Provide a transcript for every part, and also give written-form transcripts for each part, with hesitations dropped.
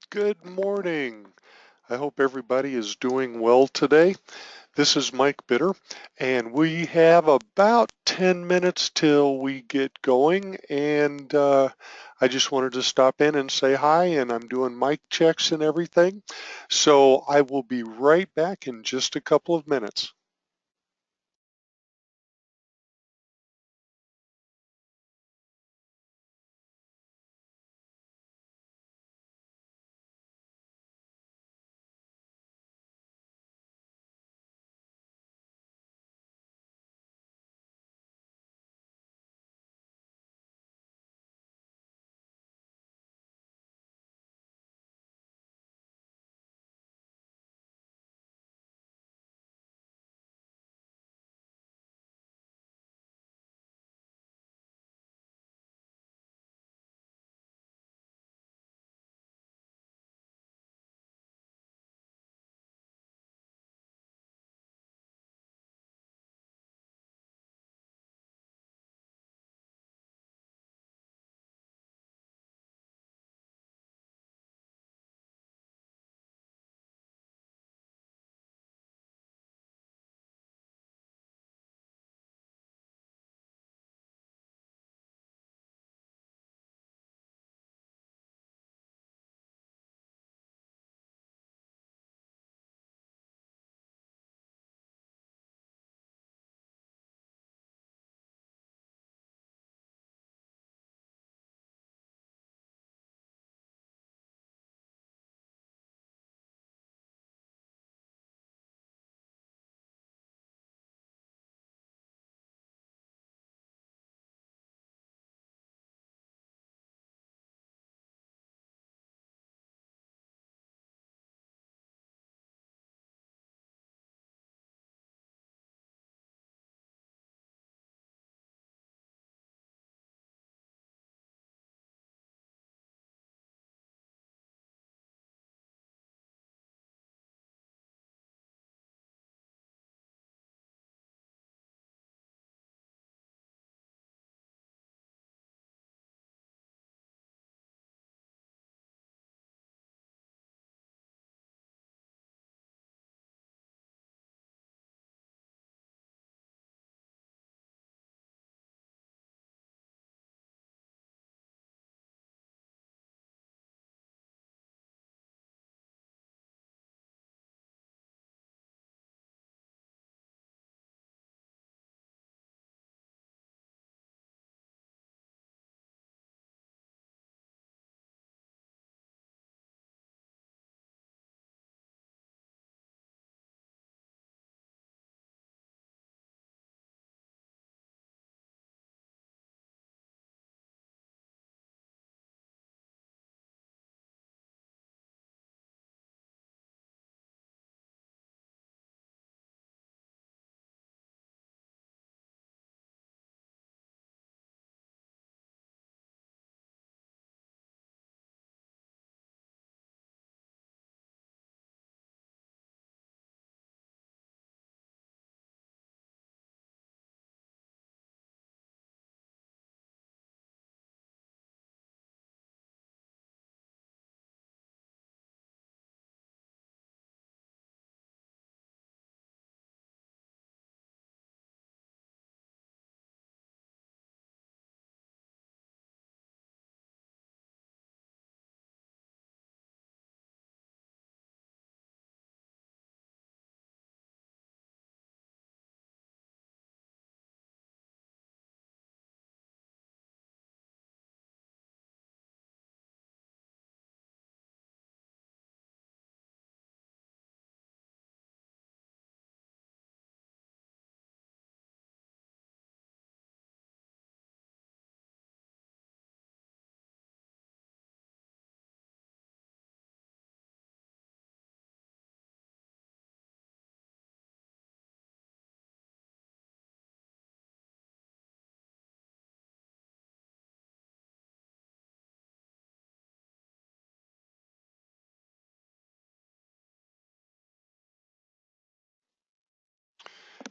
Good morning. I hope everybody is doing well today. This is Mike Bitter, and we have about 10 minutes till we get going. And I just wanted to stop in and say hi, and I'm doing mic checks and everything. So I will be right back in just a couple of minutes.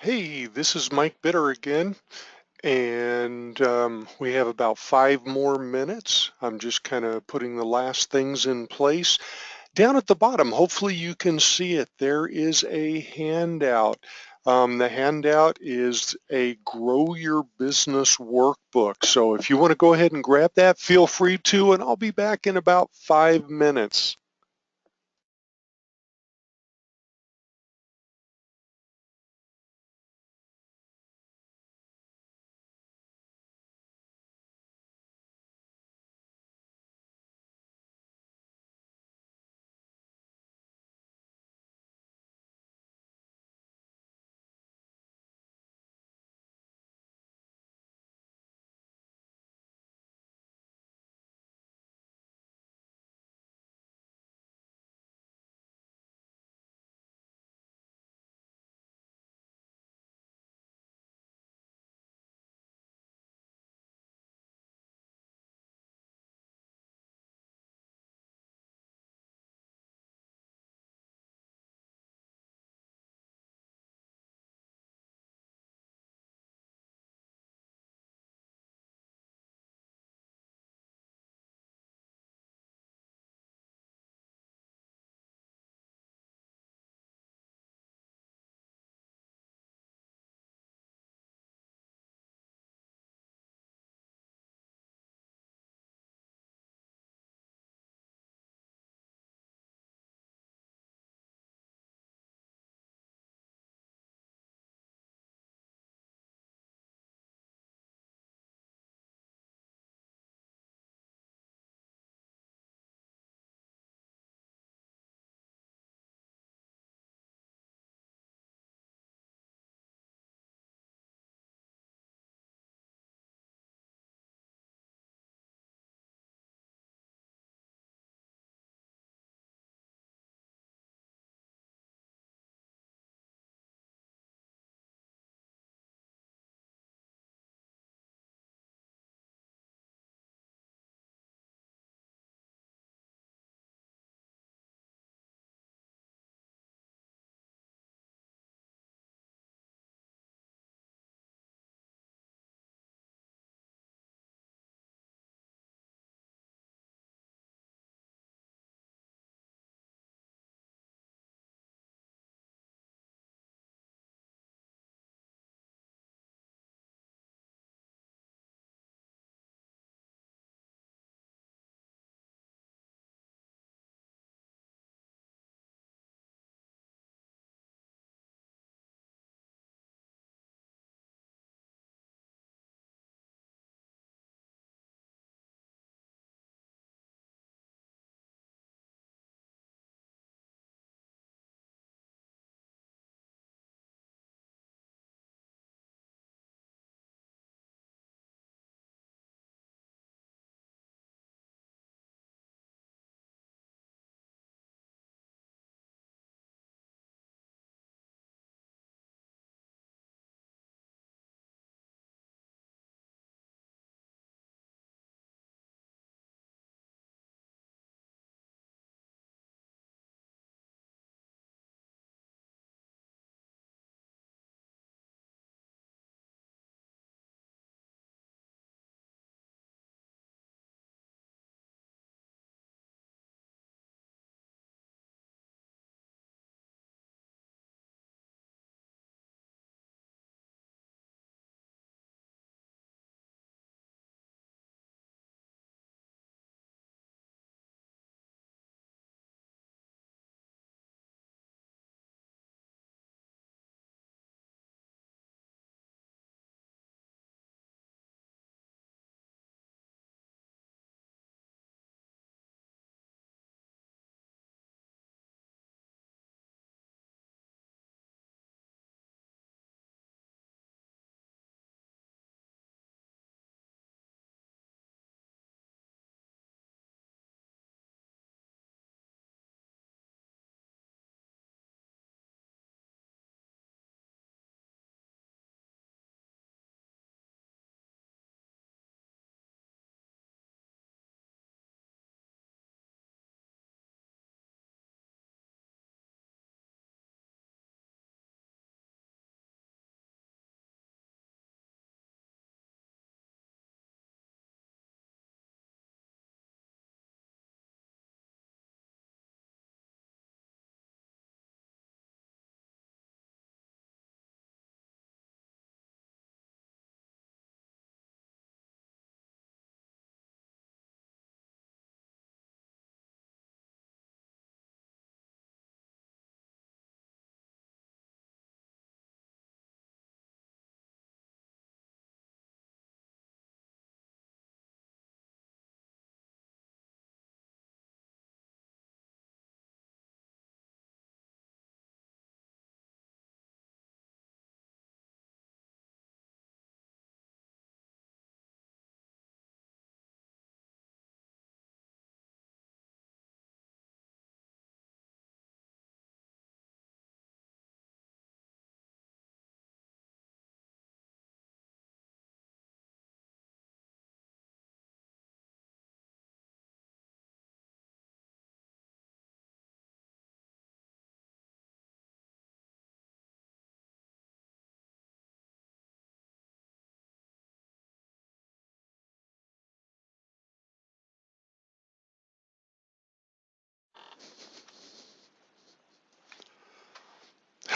Hey, this is Mike Bitter again. And we have about 5 more minutes. I'm just kind of putting the last things in place. Down at the bottom, hopefully you can see it. There is a handout. The handout is a Grow Your Business workbook. So if you want to go ahead and grab that, feel free to, and I'll be back in about 5 minutes.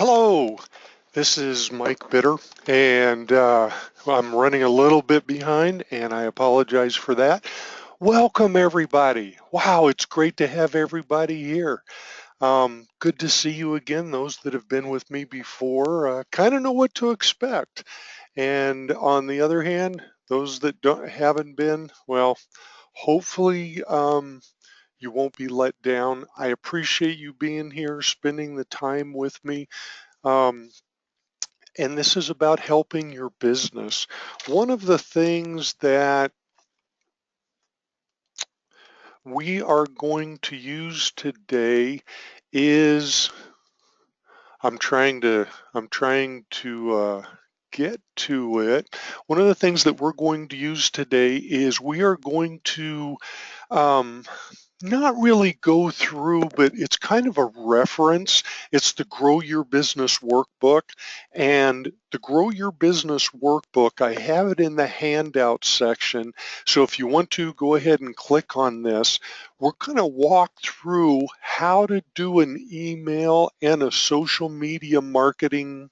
Hello, this is Mike Bitter, and I'm running a little bit behind, and I apologize for that. Welcome, everybody. Wow, it's great to have everybody here. Good to see you again. Those that have been with me before kind of know what to expect. And on the other hand, those that haven't been, well, hopefully you won't be let down. I appreciate you being here, spending the time with me. Um, and this is about helping your business. One of the things that we are going to use today is I'm trying to get to it. One of the things that we're going to use today is we are going to um, not really go through, but it's kind of a reference. It's the Grow Your Business Workbook. And the Grow Your Business Workbook, I have it in the handout section. So if you want to, go ahead and click on this. We're going to walk through how to do an email and a social media marketing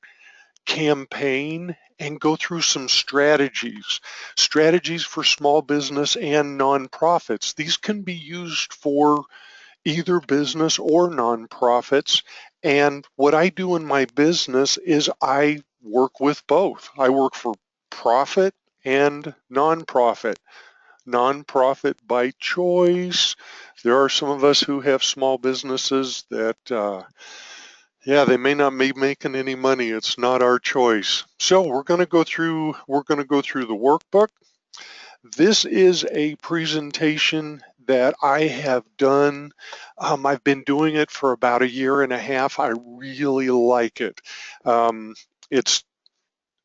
campaign and go through some strategies for small business and nonprofits. These can be used for either business or nonprofits. And what I do in my business is I work with both. I work for profit and nonprofit. Nonprofit by choice. There are some of us who have small businesses that yeah, they may not be making any money. It's not our choice. So we're going to go through the workbook. This is a presentation that I have done. I've been doing it for about a year and a half. I really like it. It's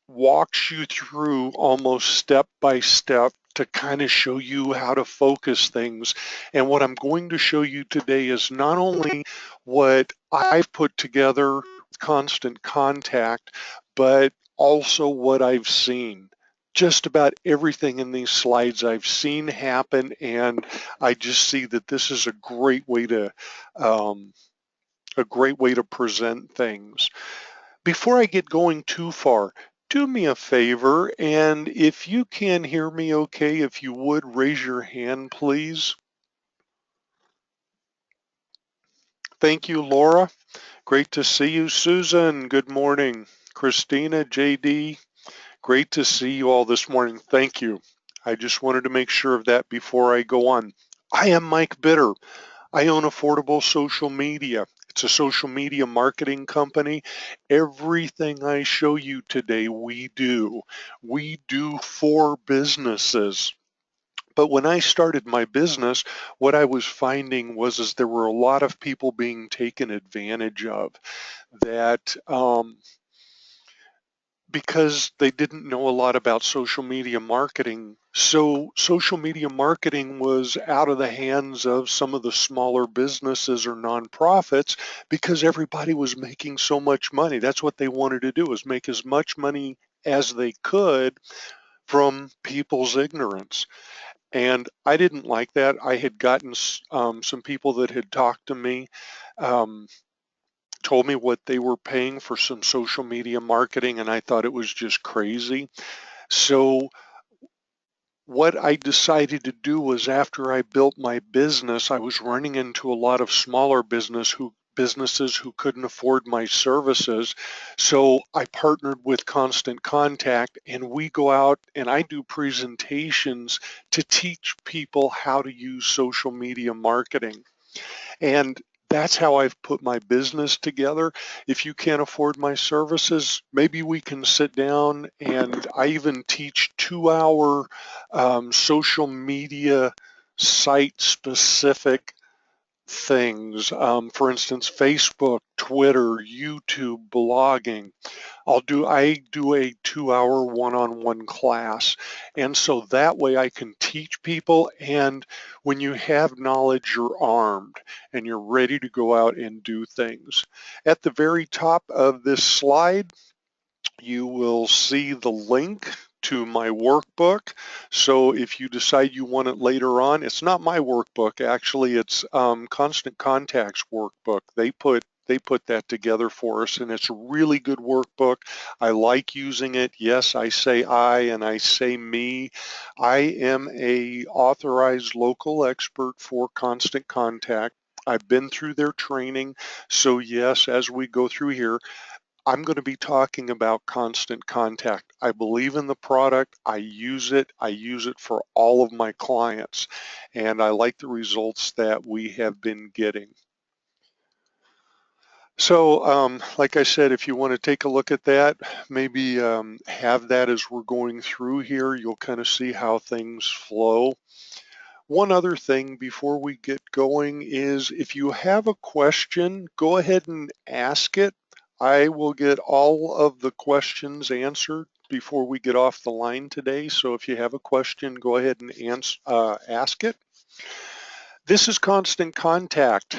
walks you through almost step by step to kind of show you how to focus things. And what I'm going to show you today is not only what I've put together with Constant Contact, but also what I've seen. Just about everything in these slides I've seen happen, and I just see that this is um, a great way to present things. Before I get going too far, do me a favor, and if you can hear me okay, if you would raise your hand, please. Thank you, Laura. Great to see you. Susan, good morning. Christina, JD, great to see you all this morning. Thank you. I just wanted to make sure of that before I go on. I am Mike Bitter. I own Affordable Social Media. It's a social media marketing company. Everything I show you today, we do. We do for businesses. But when I started my business, what I was finding was is there were a lot of people being taken advantage of that because they didn't know a lot about social media marketing. So social media marketing was out of the hands of some of the smaller businesses or nonprofits because everybody was making so much money. That's what they wanted to do, is make as much money as they could from people's ignorance. And I didn't like that. I had gotten some people that had talked to me, um, told me what they were paying for some social media marketing, and I thought it was just crazy. So what I decided to do was, after I built my business, I was running into a lot of smaller businesses who couldn't afford my services. So I partnered with Constant Contact, and we go out and I do presentations to teach people how to use social media marketing. And that's how I've put my business together. If you can't afford my services, maybe we can sit down, and I even teach 2-hour social media site specific things. For instance, Facebook, Twitter, YouTube, blogging. I do a 2-hour one-on-one class. And so that way I can teach people, and when you have knowledge, you're armed and you're ready to go out and do things. At the very top of this slide, you will see the link to my workbook. So if you decide you want it later on, it's not my workbook, actually, it's Constant Contact's workbook. They put They put that together for us, and it's a really good workbook. I like using it. Yes, I say I and I say me. I am a authorized local expert for Constant Contact. I've been through their training. So yes, as we go through here, I'm going to be talking about Constant Contact. I believe in the product. I use it. I use it for all of my clients, and I like the results that we have been getting. So, like I said, if you want to take a look at that, maybe have that as we're going through here, you'll kind of see how things flow. One other thing before we get going is if you have a question, go ahead and ask it. I will get all of the questions answered before we get off the line today. So if you have a question, go ahead and ask it. This is Constant Contact.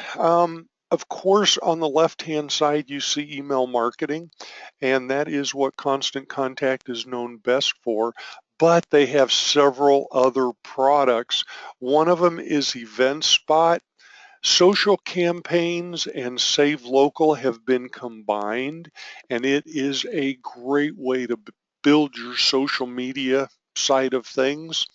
Of course, on the left-hand side, you see email marketing, and that is what Constant Contact is known best for, but they have several other products. One of them is EventSpot. Social campaigns and Save Local have been combined, and it is a great way to build your social media side of things.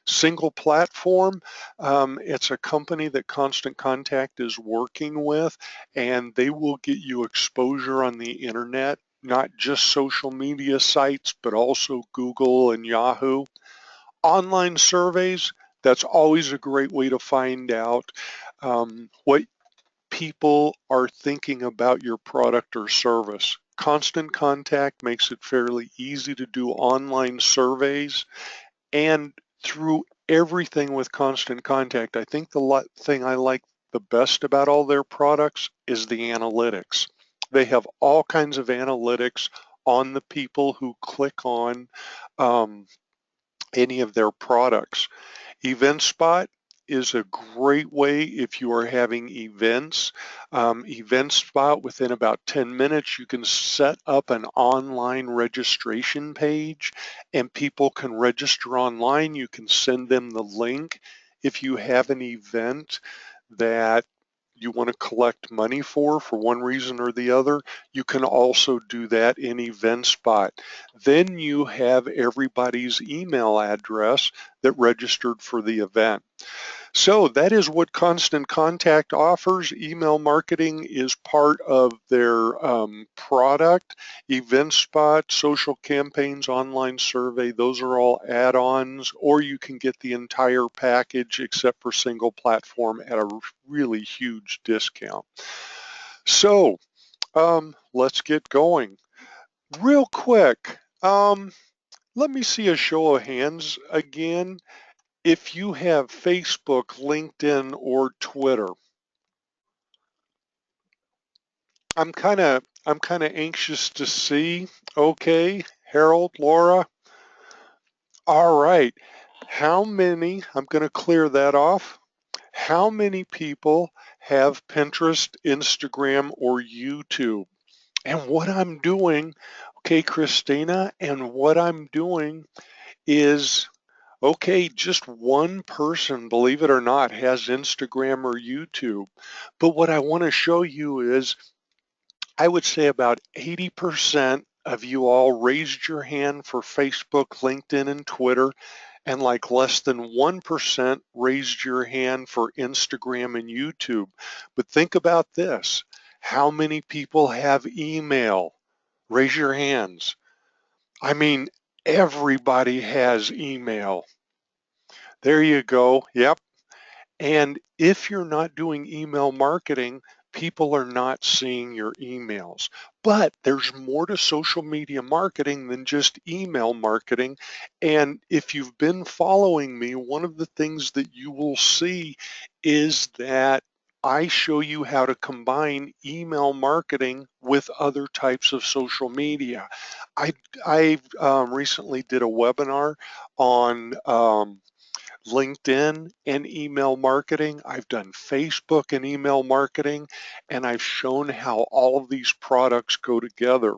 Single platform, it's a company that Constant Contact is working with, and they will get you exposure on the internet, not just social media sites, but also Google and Yahoo. Online surveys, that's always a great way to find out what people are thinking about your product or service. Constant Contact makes it fairly easy to do online surveys, and through everything with Constant Contact, I think the thing I like the best about all their products is the analytics. They have all kinds of analytics on the people who click on um, any of their products. EventSpot is a great way if you are having events. EventSpot, within about 10 minutes, you can set up an online registration page and people can register online. You can send them the link. If you have an event that you want to collect money for one reason or the other, you can also do that in EventSpot. Then you have everybody's email address that registered for the event. So that is what Constant Contact offers. Email marketing is part of their product. EventSpot, social campaigns, online survey, those are all add-ons, or you can get the entire package except for single platform at a really huge discount. So let's get going. Real quick, let me see a show of hands again. If you have Facebook, LinkedIn, or Twitter, I'm kind of anxious to see. Okay, Harold, Laura. All right. How many, I'm going to clear that off. How many people have Pinterest, Instagram, or YouTube? And what I'm doing, okay, Christina, and what I'm doing is, okay, just one person, believe it or not, has Instagram or YouTube. But what I want to show you is, I would say about 80% of you all raised your hand for Facebook, LinkedIn, and Twitter, and like less than 1% raised your hand for Instagram and YouTube. But think about this. How many people have email? Raise your hands. I mean, everybody has email. There you go. Yep. And if you're not doing email marketing, people are not seeing your emails. But there's more to social media marketing than just email marketing. And if you've been following me, one of the things that you will see is that I show you how to combine email marketing with other types of social media. I, I recently did a webinar on LinkedIn and email marketing. I've done Facebook and email marketing, and I've shown how all of these products go together.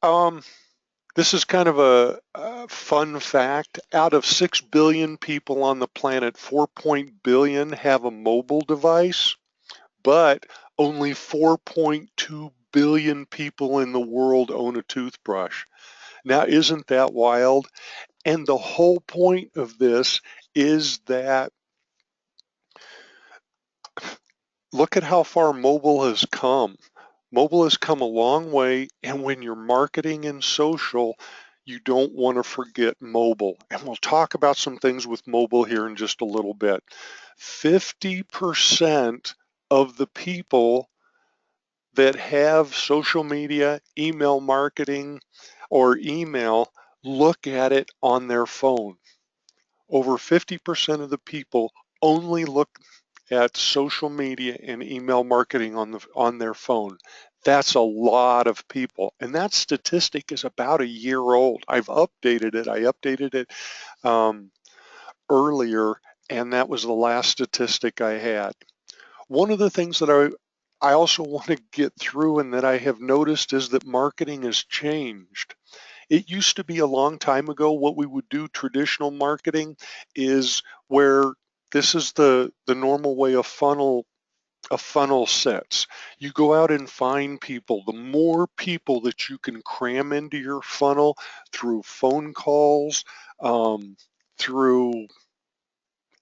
Um, this is kind of a fun fact. Out of 6 billion people on the planet, 4 billion have a mobile device. but only 4.2 billion people in the world own a toothbrush. Now, isn't that wild? And the whole point of this is that look at how far mobile has come. Mobile has come a long way, and when you're marketing in social, you don't want to forget mobile. And we'll talk about some things with mobile here in just a little bit. 50% of the people that have social media, email marketing, or email look at it on their phone. Over 50% of the people only look at social media and email marketing on their phone. That's a lot of people, and that statistic is about a year old. I've updated it. I updated it um, earlier, and that was the last statistic I had. One of the things that I also want to get through and that I have noticed is that marketing has changed. It used to be a long time ago what we would do traditional marketing is where this is the normal way a funnel sets. You go out and find people. The more people that you can cram into your funnel through phone calls, through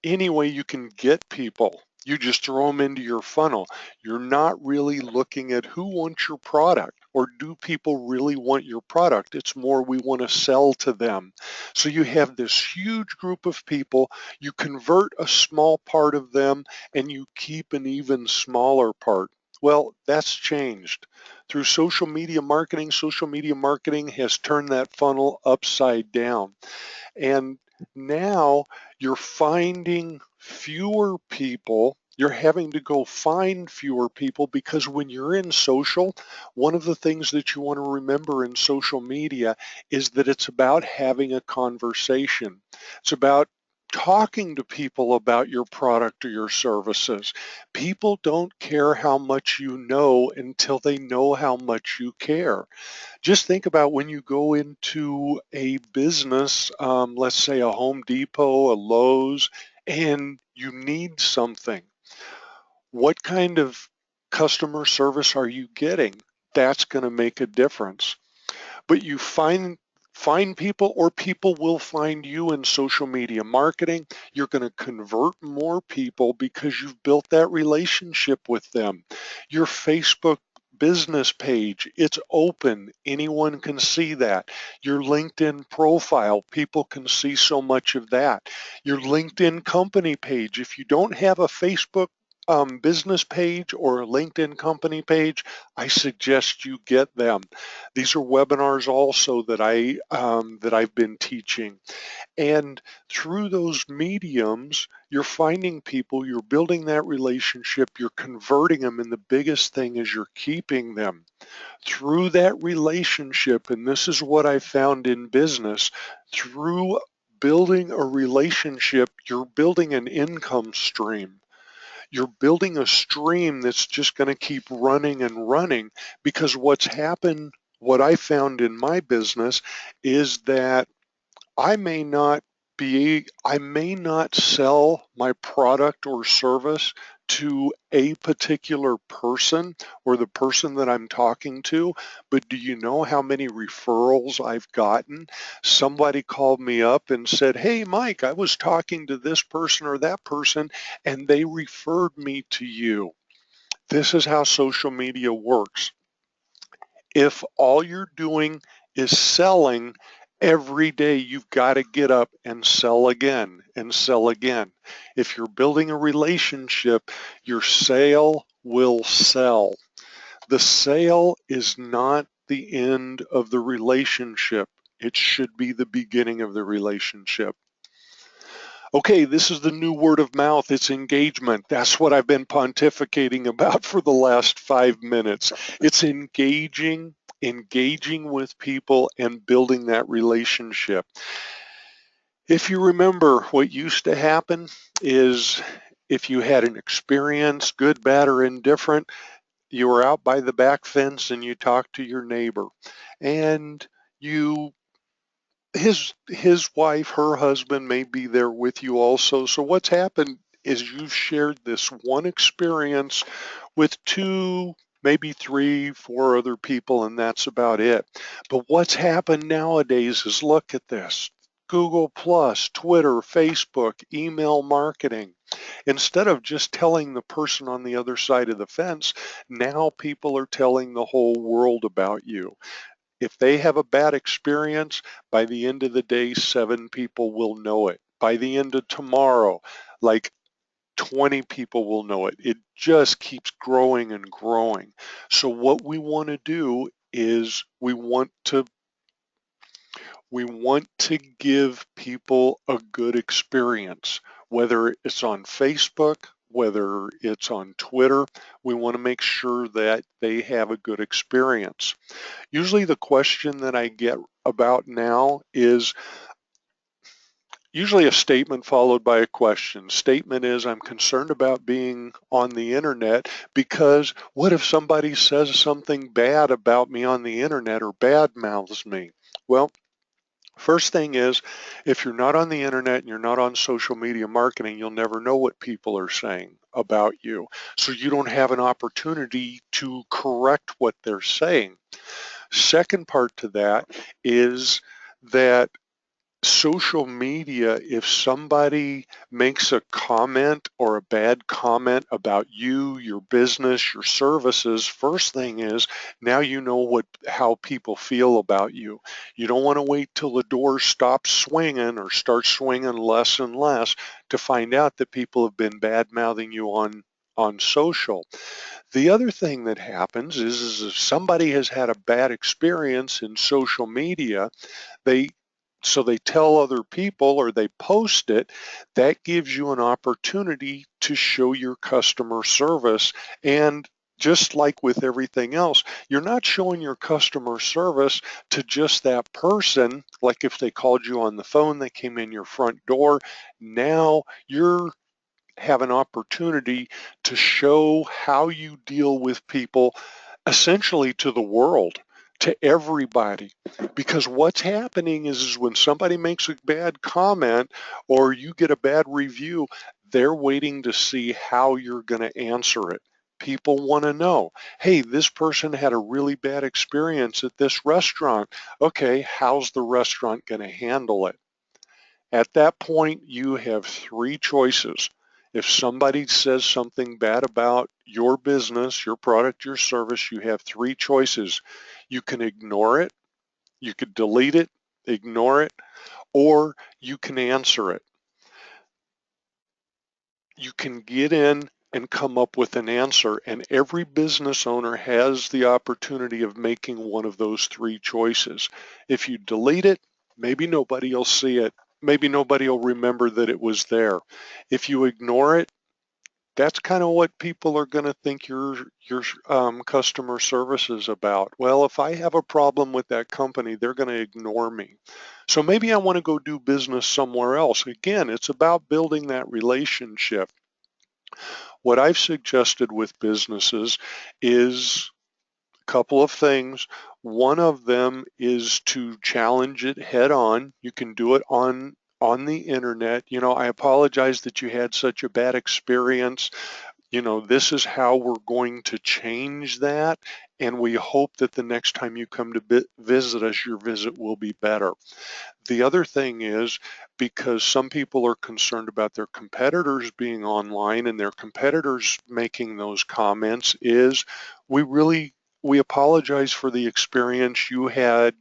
any way you can get people, you just throw them into your funnel. You're not really looking at who wants your product or do people really want your product. It's more we want to sell to them. So you have this huge group of people, you convert a small part of them and you keep an even smaller part. Well, that's changed. Through social media marketing has turned that funnel upside down. And now you're finding fewer people. You're having to go find fewer people because when you're in social, one of the things that you want to remember in social media is that it's about having a conversation. It's about talking to people about your product or your services. People don't care how much you know until they know how much you care. Just think about when you go into a business, let's say a Home Depot, a Lowe's, and you need something. What kind of customer service are you getting? That's going to make a difference. But you find people or people will find you in social media marketing. You're going to convert more people because you've built that relationship with them. Your Facebook business page, it's open. Anyone can see that. Your LinkedIn profile, people can see so much of that. Your LinkedIn company page, if you don't have a Facebook business page or a LinkedIn company page, I suggest you get them. These are webinars also that I've been teaching. And through those mediums, you're finding people, you're building that relationship, you're converting them, and the biggest thing is you're keeping them. Through that relationship, and this is what I found in business, through building a relationship, you're building an income stream. You're building a stream that's just going to keep running and running because what I found in my business is that I may not sell my product or service to a particular person or the person that I'm talking to, but do you know how many referrals I've gotten? Somebody called me up and said, "Hey, Mike, I was talking to this person or that person, and they referred me to you." This is how social media works. If all you're doing is selling every day, you've got to get up and sell again and sell again. If you're building a relationship, your sale will sell. The sale is not the end of the relationship. It should be the beginning of the relationship. Okay, this is the new word of mouth. It's engagement. That's what I've been pontificating about for the last 5 minutes. It's engaging with people and building that relationship. If you remember, what used to happen is if you had an experience, good, bad, or indifferent, you were out by the back fence and you talked to your neighbor. And you his wife, her husband may be there with you also. So what's happened is you've shared this one experience with 2, maybe 3, 4 other people, and that's about it. But what's happened nowadays is, look at this. Google Plus, Twitter, Facebook, email marketing. Instead of just telling the person on the other side of the fence, now people are telling the whole world about you. If they have a bad experience, by the end of the day, 7 people will know it. By the end of tomorrow, like 20 people will know it. It just keeps growing and growing. So what we want to do is we want to give people a good experience, whether it's on Facebook, whether it's on Twitter. We want to make sure that they have a good experience. Usually the question that I get about now is usually a statement followed by a question. Statement is, I'm concerned about being on the internet because what if somebody says something bad about me on the internet or bad mouths me? Well, first thing is, if you're not on the internet and you're not on social media marketing, you'll never know what people are saying about you. So you don't have an opportunity to correct what they're saying. Second part to that is that social media, if somebody makes a comment or a bad comment about you, your business, your services, first thing is now you know how people feel about you. You don't want to wait till the door stops swinging or starts swinging less and less to find out that people have been bad mouthing you on social. The other thing that happens is if somebody has had a bad experience in social media, they they tell other people or they post it. That gives you an opportunity to show your customer service. And just like with everything else, you're not showing your customer service to just that person. Like if they called you on the phone, they came in your front door. Now you're have an opportunity to show how you deal with people, essentially to the world, to everybody. Because what's happening is when somebody makes a bad comment or you get a bad review, they're waiting to see how you're going to answer it. People want to know, hey, this person had a really bad experience at this restaurant. Okay, how's the restaurant going to handle it? At that point, you have 3 choices. If somebody says something bad about your business, your product, your service, you have 3 choices. You can ignore it, you could delete it, ignore it, or you can answer it. You can get in and come up with an answer, and every business owner has the opportunity of making one of those 3 choices. If you delete it, maybe nobody will see it. Maybe nobody will remember that it was there. If you ignore it, that's kind of what people are going to think your customer service is about. Well, if I have a problem with that company, they're going to ignore me. So maybe I want to go do business somewhere else. Again, it's about building that relationship. What I've suggested with businesses is a couple of things. One of them is to challenge it head on. You can do it on the internet. I apologize that you had such a bad experience. This is how we're going to change that, and we hope that the next time you come to visit us, your visit will be better. The other thing is, because some people are concerned about their competitors being online and their competitors making those comments, is we apologize for the experience you had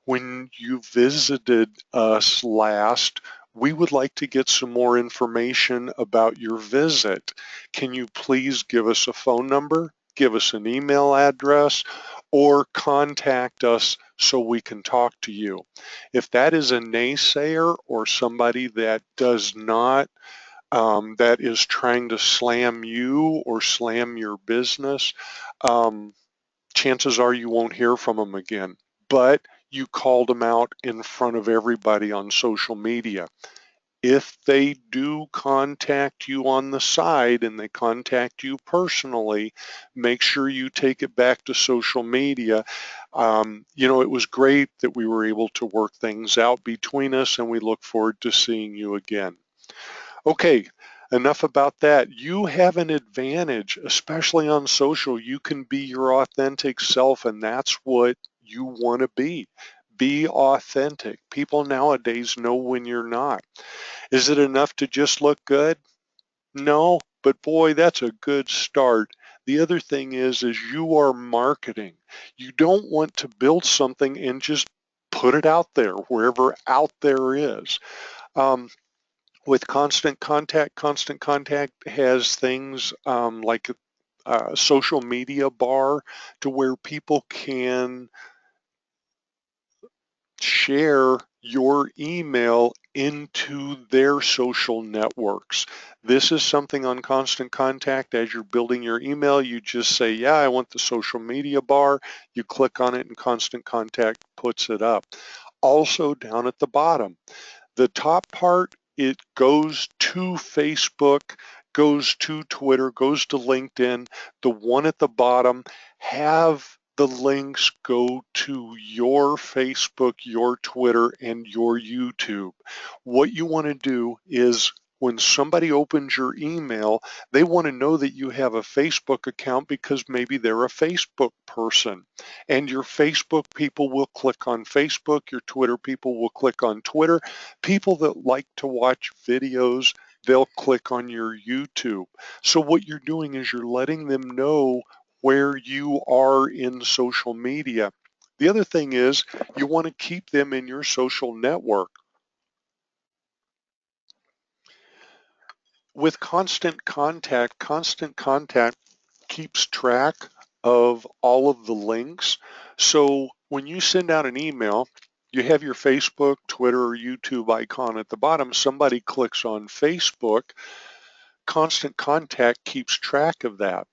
when you visited us last. We would like to get some more information about your visit. Can you please give us a phone number, give us an email address, or contact us so we can talk to you? If that is a naysayer or somebody that does not, that is trying to slam you or slam your business, um, chances are you won't hear from them again. But you called them out in front of everybody on social media. If they do contact you on the side and they contact you personally, make sure you take it back to social media. It was great that we were able to work things out between us, and we look forward to seeing you again. Okay, enough about that. You have an advantage, especially on social. You can be your authentic self, and that's what you want to be. Be authentic. People nowadays know when you're not. Is it enough to just look good? No, but boy, that's a good start. The other thing is you are marketing. You don't want to build something and just put it out there wherever out there is. Um, with Constant Contact has things like a social media bar to where people can share your email into their social networks. This is something on Constant Contact. As you're building your email, you just say, yeah, I want the social media bar. You click on it and Constant Contact puts it up. Also down at the bottom, the top part, it goes to Facebook, goes to Twitter, goes to LinkedIn. The one at the bottom, have the links go to your Facebook, your Twitter, and your YouTube. What you want to do is when somebody opens your email, they want to know that you have a Facebook account because maybe they're a Facebook person. And your Facebook people will click on Facebook, your Twitter people will click on Twitter. People that like to watch videos, they'll click on your YouTube. So what you're doing is you're letting them know where you are in social media. The other thing is you want to keep them in your social network. With Constant Contact keeps track of all of the links. So when you send out an email, you have your Facebook, Twitter, or YouTube icon at the bottom. Somebody clicks on Facebook. Constant Contact keeps track of that.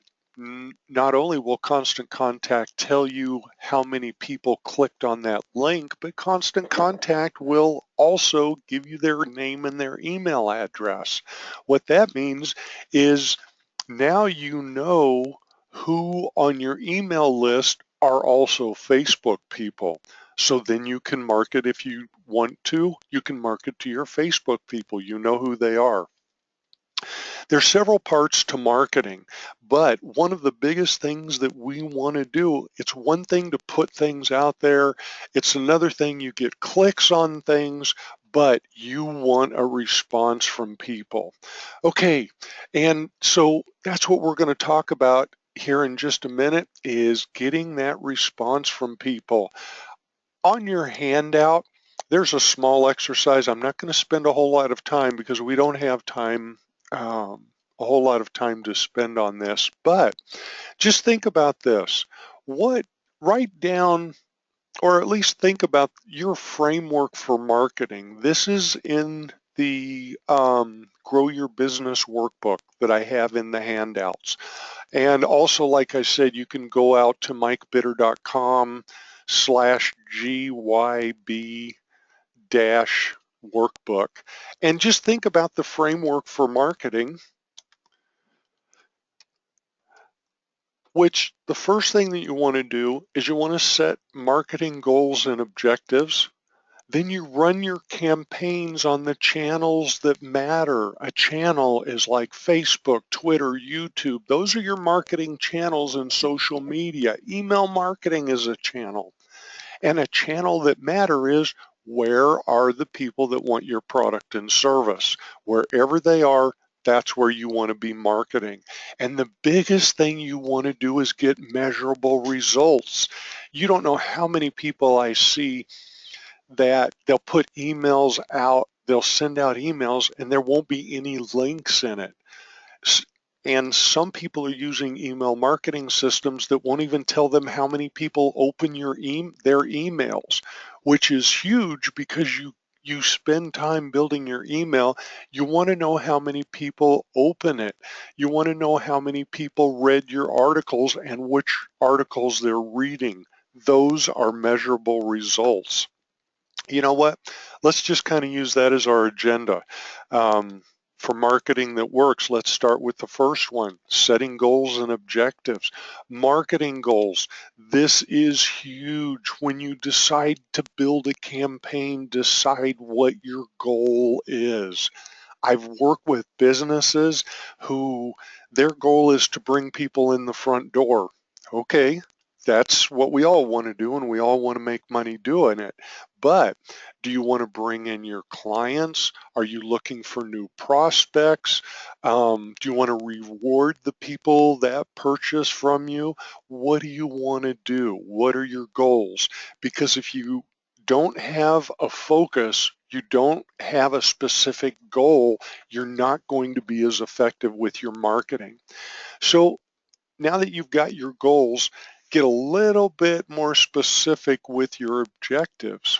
Not only will Constant Contact tell you how many people clicked on that link, but Constant Contact will also give you their name and their email address. What that means is now you know who on your email list are also Facebook people. So then you can market if you want to. You can market to your Facebook people. You know who they are. There's several parts to marketing, but one of the biggest things that we want to do, it's one thing to put things out there. It's another thing you get clicks on things, but you want a response from people. Okay, and so that's what we're going to talk about here in just a minute is getting that response from people. On your handout, there's a small exercise. I'm not going to spend a whole lot of time because we don't have time, a whole lot of time to spend on this, but just think about this. What, write down or at least think about your framework for marketing. This is in the Grow Your Business workbook that I have in the handouts. And also, like I said, you can go out to mikebitter.com/GYB dash workbook and just think about the framework for marketing, which the first thing that you want to do is you want to set marketing goals and objectives. Then you run your campaigns on the channels that matter. A channel is like Facebook, Twitter, YouTube. Those are your marketing channels in social media. Email marketing is a channel. And a channel that matter is where are the people that want your product and service? Wherever they are, that's where you want to be marketing. And the biggest thing you want to do is get measurable results. You don't know how many people I see that they'll put emails out, they'll send out emails and there won't be any links in it. And some people are using email marketing systems that won't even tell them how many people open their emails, which is huge because you spend time building your email. You want to know how many people open it. You want to know how many people read your articles and which articles they're reading. Those are measurable results. You know what? Let's just kind of use that as our agenda. For marketing that works, let's start with the first one, setting goals and objectives. Marketing goals. This is huge. When you decide to build a campaign, decide what your goal is. I've worked with businesses who their goal is to bring people in the front door. Okay, that's what we all want to do, and we all want to make money doing it. But do you want to bring in your clients? Are you looking for new prospects? Do you want to reward the people that purchase from you? What do you want to do? What are your goals? Because if you don't have a focus, you don't have a specific goal, you're not going to be as effective with your marketing. So now that you've got your goals, get a little bit more specific with your objectives.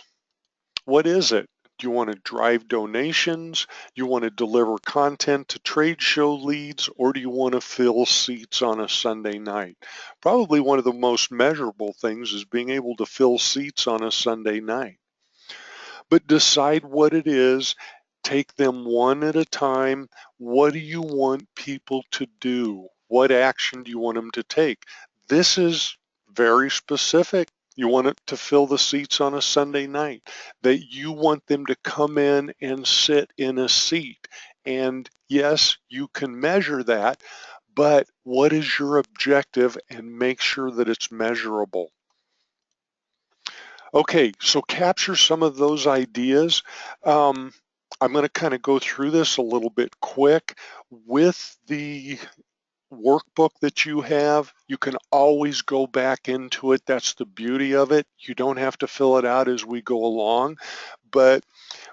What is it? Do you want to drive donations? Do you want to deliver content to trade show leads? Or do you want to fill seats on a Sunday night? Probably one of the most measurable things is being able to fill seats on a Sunday night. But decide what it is, take them one at a time. What do you want people to do? What action do you want them to take? This is very specific. You want it to fill the seats on a Sunday night, that you want them to come in and sit in a seat. And yes, you can measure that, but what is your objective, and make sure that it's measurable. Okay, so capture some of those ideas. Um, I'm going to kind of go through this a little bit quick. With the workbook that you have, you can always go back into it. That's the beauty of it. You don't have to fill it out as we go along, but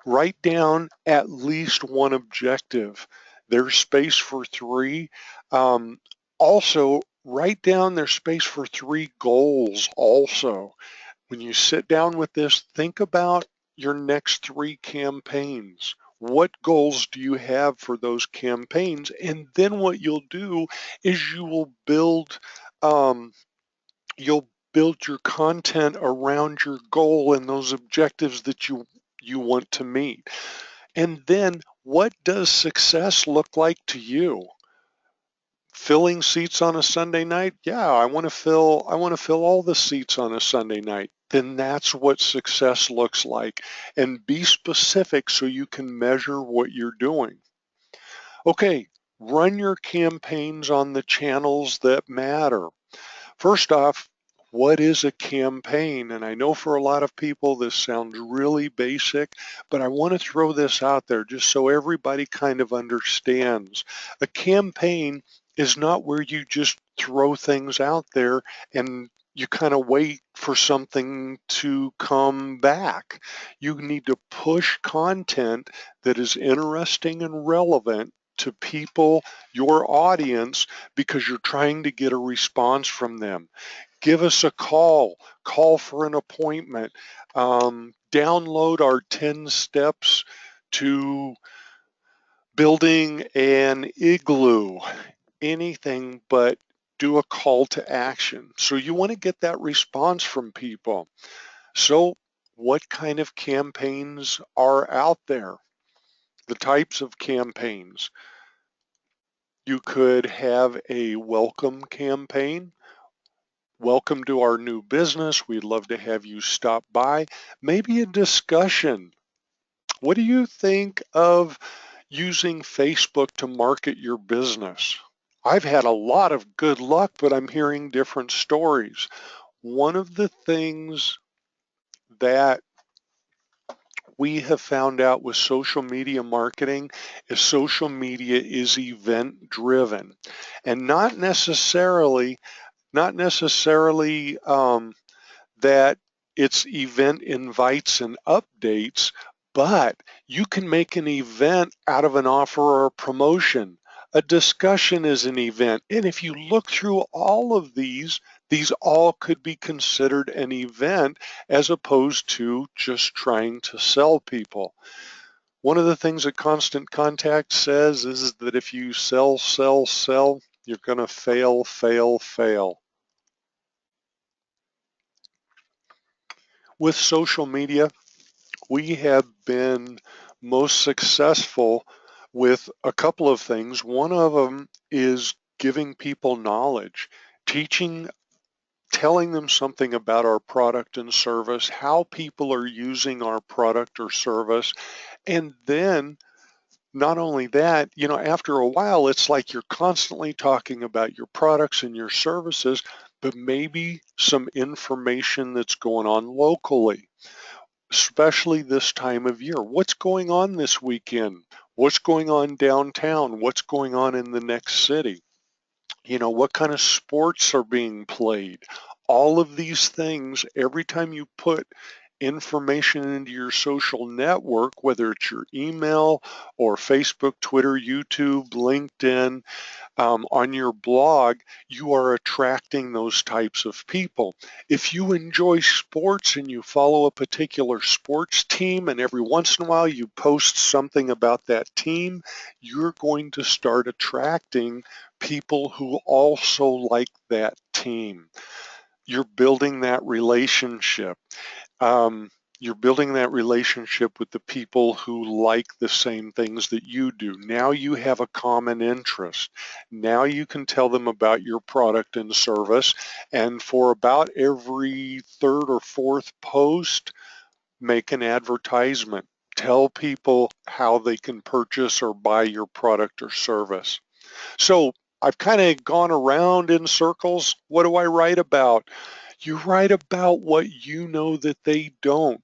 write down at least one objective. There's space for three. Um, Also, write down there's space for three goals also. When you sit down with this, think about your next three campaigns. What goals do you have for those campaigns? And then what you'll do is um, you'll build your content around your goal and those objectives that you want to meet. And then what does success look like to you? Filling seats on a Sunday night? Yeah, I want to fill all the seats on a Sunday night. Then that's what success looks like. And be specific so you can measure what you're doing. Okay, run your campaigns on the channels that matter. First off, what is a campaign? And I know for a lot of people this sounds really basic, but I want to throw this out there just so everybody kind of understands. A campaign is not where you just throw things out there and you kind of wait for something to come back. You need to push content that is interesting and relevant to people, your audience, because you're trying to get a response from them. Give us a call for an appointment, download our 10 steps to building an igloo, anything but do a call to action. So you want to get that response from people. So what kind of campaigns are out there? The types of campaigns. You could have a welcome campaign. Welcome to our new business. We'd love to have you stop by. Maybe a discussion. What do you think of using Facebook to market your business? I've had a lot of good luck, but I'm hearing different stories. One of the things that we have found out with social media marketing is social media is event driven, and not necessarily that it's event invites and updates, but you can make an event out of an offer or a promotion. A discussion is an event. And if you look through all of these all could be considered an event as opposed to just trying to sell people. One of the things that Constant Contact says is that if you sell, sell, sell, you're going to fail, fail, fail. With social media, we have been most successful with a couple of things. One of them is giving people knowledge, teaching, telling them something about our product and service, how people are using our product or service, and then Not only that, after a while, it's like you're constantly talking about your products and your services, but maybe some information that's going on locally, especially this time of year. What's going on this weekend? What's going on downtown? What's going on in the next city? What kind of sports are being played? All of these things, every time you put information into your social network, whether it's your email or Facebook, Twitter, YouTube, LinkedIn, on your blog, you are attracting those types of people. If you enjoy sports and you follow a particular sports team and every once in a while you post something about that team, you're going to start attracting people who also like that team. You're building that relationship. Um, you're building that relationship with the people who like the same things that you do. Now you have a common interest. Now you can tell them about your product and service. And for about every third or fourth post, make an advertisement. Tell people how they can purchase or buy your product or service. So I've kind of gone around in circles. What do I write about? You write about what you know that they don't.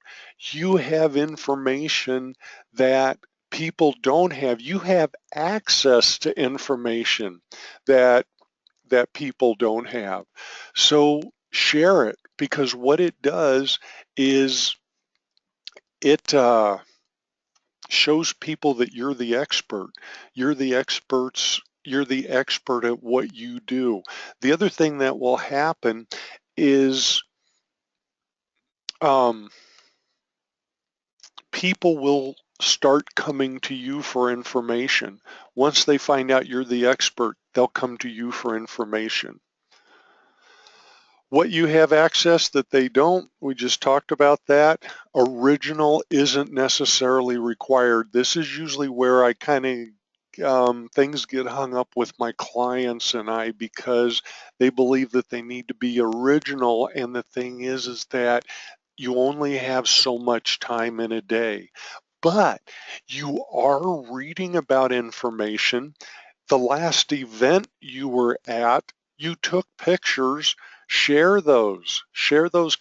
You have information that people don't have. You have access to information that people don't have. So share it, because what it does is it shows people that you're the expert. You're the experts. You're the expert at what you do. The other thing that will happen is um, people will start coming to you for information. Once they find out you're the expert, they'll come to you for information. What you have access that they don't, we just talked about that. Original isn't necessarily required. This is usually where I kind of things get hung up with my clients and I, because they believe that they need to be original. And the thing is that you only have so much time in a day, but you are reading about information. The last event you were at, you took pictures. Share those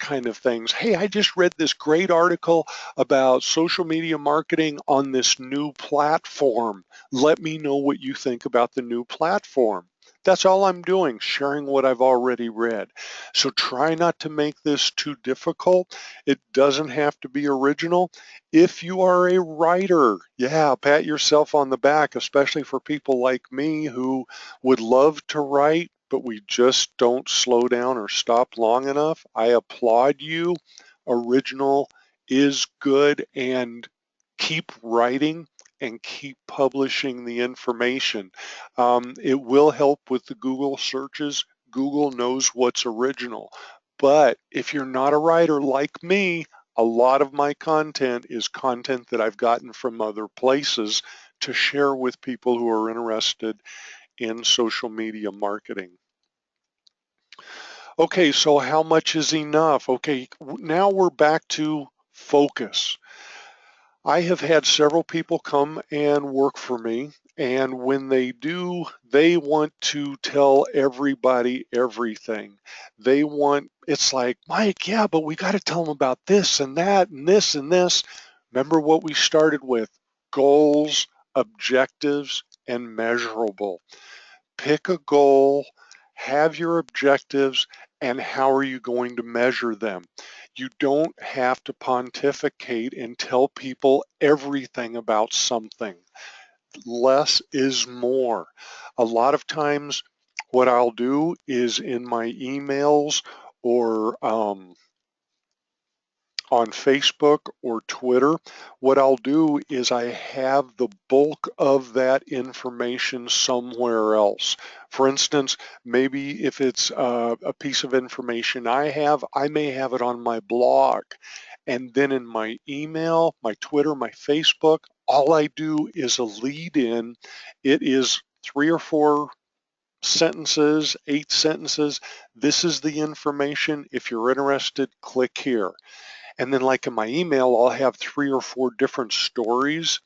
kind of things. Hey, I just read this great article about social media marketing on this new platform. Let me know what you think about the new platform. That's all I'm doing, sharing what I've already read. So try not to make this too difficult. It doesn't have to be original. If you are a writer, yeah, pat yourself on the back, especially for people like me who would love to write, but we just don't slow down or stop long enough. I applaud you. Original is good, and keep writing and keep publishing the information. It will help with the Google searches. Google knows what's original. But if you're not a writer like me, a lot of my content is content that I've gotten from other places to share with people who are interested in social media marketing. Okay, so how much is enough? Okay, now we're back to focus. I have had several people come and work for me, and when they do, they want to tell everybody everything. It's like, Mike, yeah, but we got to tell them about this and that and this and this. Remember what we started with: goals, objectives, and measurable. Pick a goal, have your objectives, and how are you going to measure them? You don't have to pontificate and tell people everything about something. Less is more. A lot of times, what I'll do is in my emails or on Facebook or Twitter, what I'll do is I have the bulk of that information somewhere else. For instance, maybe if it's a piece of information I may have it on my blog. And then in my email, my Twitter, my Facebook, all I do is a lead in. It is 3 or 4 sentences, 8 sentences. This is the information. If you're interested, click here. And then like in my email, I'll have 3 or 4 different stories.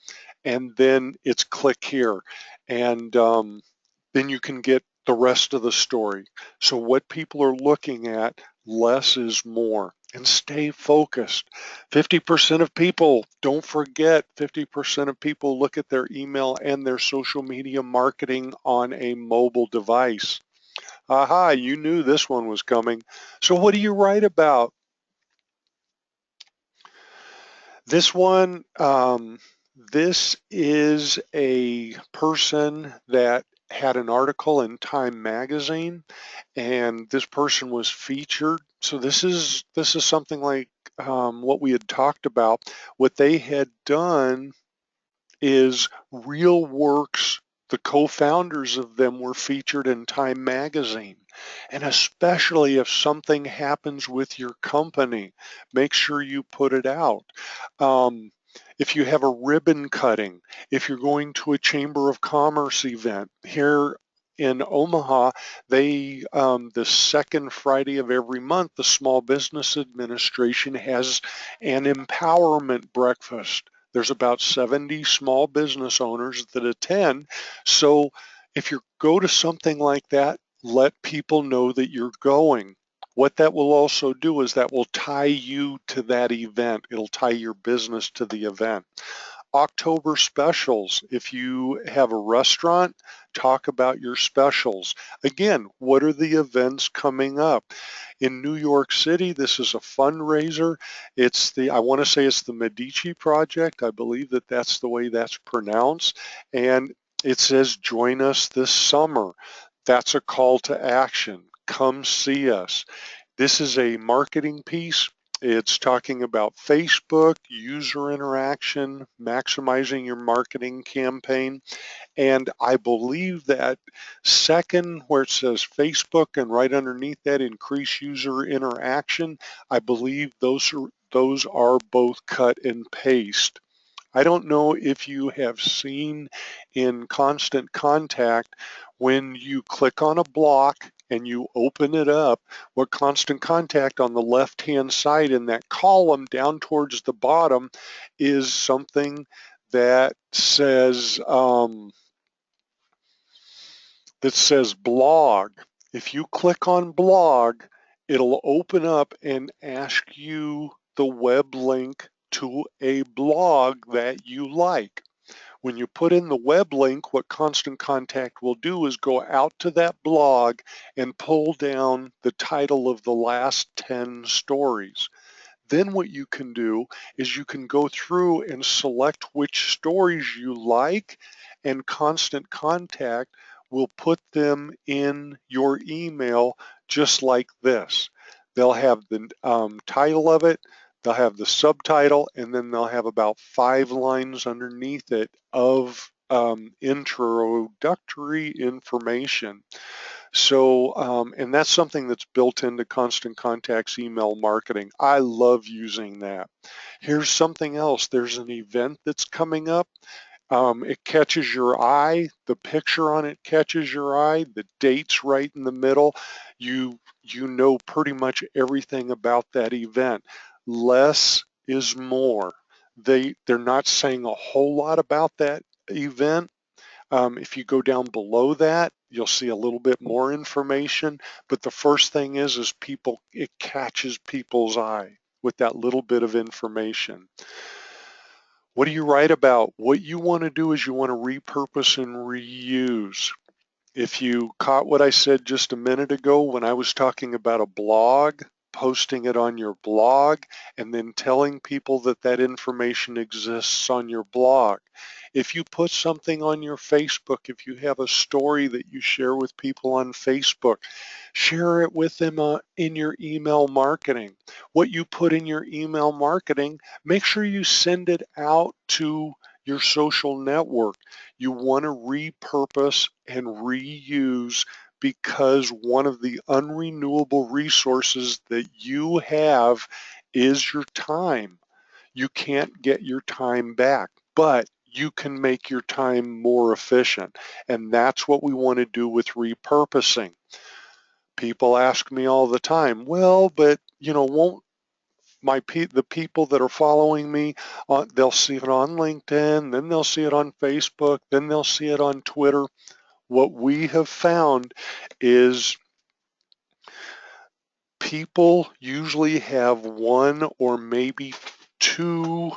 and then it's click here. And then you can get the rest of the story. So what people are looking at, less is more. And stay focused. 50% of people, don't forget, 50% of people look at their email and their social media marketing on a mobile device. Aha, you knew this one was coming. So what do you write about? This one, this is a person that had an article in Time magazine, and this person was featured. So this is something like what we had talked about. What they had done is Real Works, the co-founders of them were featured in Time magazine. And especially if something happens with your company, make sure you put it out. Um, if you have a ribbon cutting, if you're going to a Chamber of Commerce event, here in Omaha, the second Friday of every month, the Small Business Administration has an empowerment breakfast. There's about 70 small business owners that attend. So if you go to something like that, let people know that you're going. What that will also do is that will tie you to that event. It'll tie your business to the event. October specials. If you have a restaurant, talk about your specials. Again, what are the events coming up? In New York City, this is a fundraiser. I want to say it's the Medici Project. I believe that that's the way that's pronounced. And it says, join us this summer. That's a call to action. Come see us. This is a marketing piece. It's talking about Facebook, user interaction, maximizing your marketing campaign. And I believe that second, where it says Facebook and right underneath that, increase user interaction, I believe those are both cut and paste. I don't know if you have seen in Constant Contact when you click on a block and you open it up, what Constant Contact on the left-hand side in that column down towards the bottom is something that says blog. If you click on blog, it'll open up and ask you the web link to a blog that you like. When you put in the web link, what Constant Contact will do is go out to that blog and pull down the title of the last 10 stories. Then what you can do is you can go through and select which stories you like, and Constant Contact will put them in your email just like this. They'll have the title of it, they'll have the subtitle, and then they'll have about 5 lines underneath it of introductory information. So, and that's something that's built into Constant Contact's email marketing. I love using that. Here's something else. There's an event that's coming up. It catches your eye. The picture on it catches your eye. The date's right in the middle. You know pretty much everything about that event. Less is more. They're not saying a whole lot about that event. If you go down below that, you'll see a little bit more information. But the first thing is it catches people's eye with that little bit of information. What do you write about? What you want to do is you want to repurpose and reuse. If you caught what I said just a minute ago when I was talking about a blog, posting it on your blog, and then telling people that that information exists on your blog. If you put something on your Facebook, if you have a story that you share with people on Facebook, share it with them in your email marketing. What you put in your email marketing, make sure you send it out to your social network. You want to repurpose and reuse because one of the unrenewable resources that you have is your time. You can't get your time back, but you can make your time more efficient. And that's what we want to do with repurposing. People ask me all the time, well, but won't the people that are following me, they'll see it on LinkedIn, then they'll see it on Facebook, then they'll see it on Twitter. What we have found is people usually have one or maybe two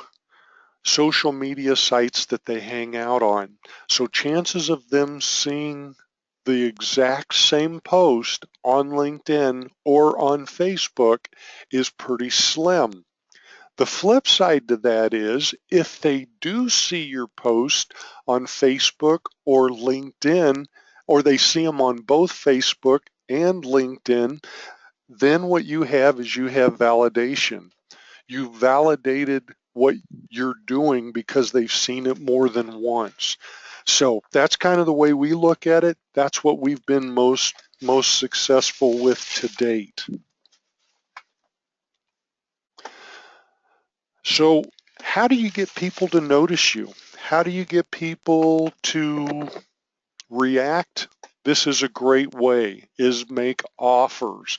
social media sites that they hang out on. So chances of them seeing the exact same post on LinkedIn or on Facebook is pretty slim. The flip side to that is if they do see your post on Facebook or LinkedIn, or they see them on both Facebook and LinkedIn, then what you have is you have validation. You validated what you're doing because they've seen it more than once. So that's kind of the way we look at it. That's what we've been most successful with to date. So how do you get people to notice you? How do you get people to react? This is a great way, is make offers.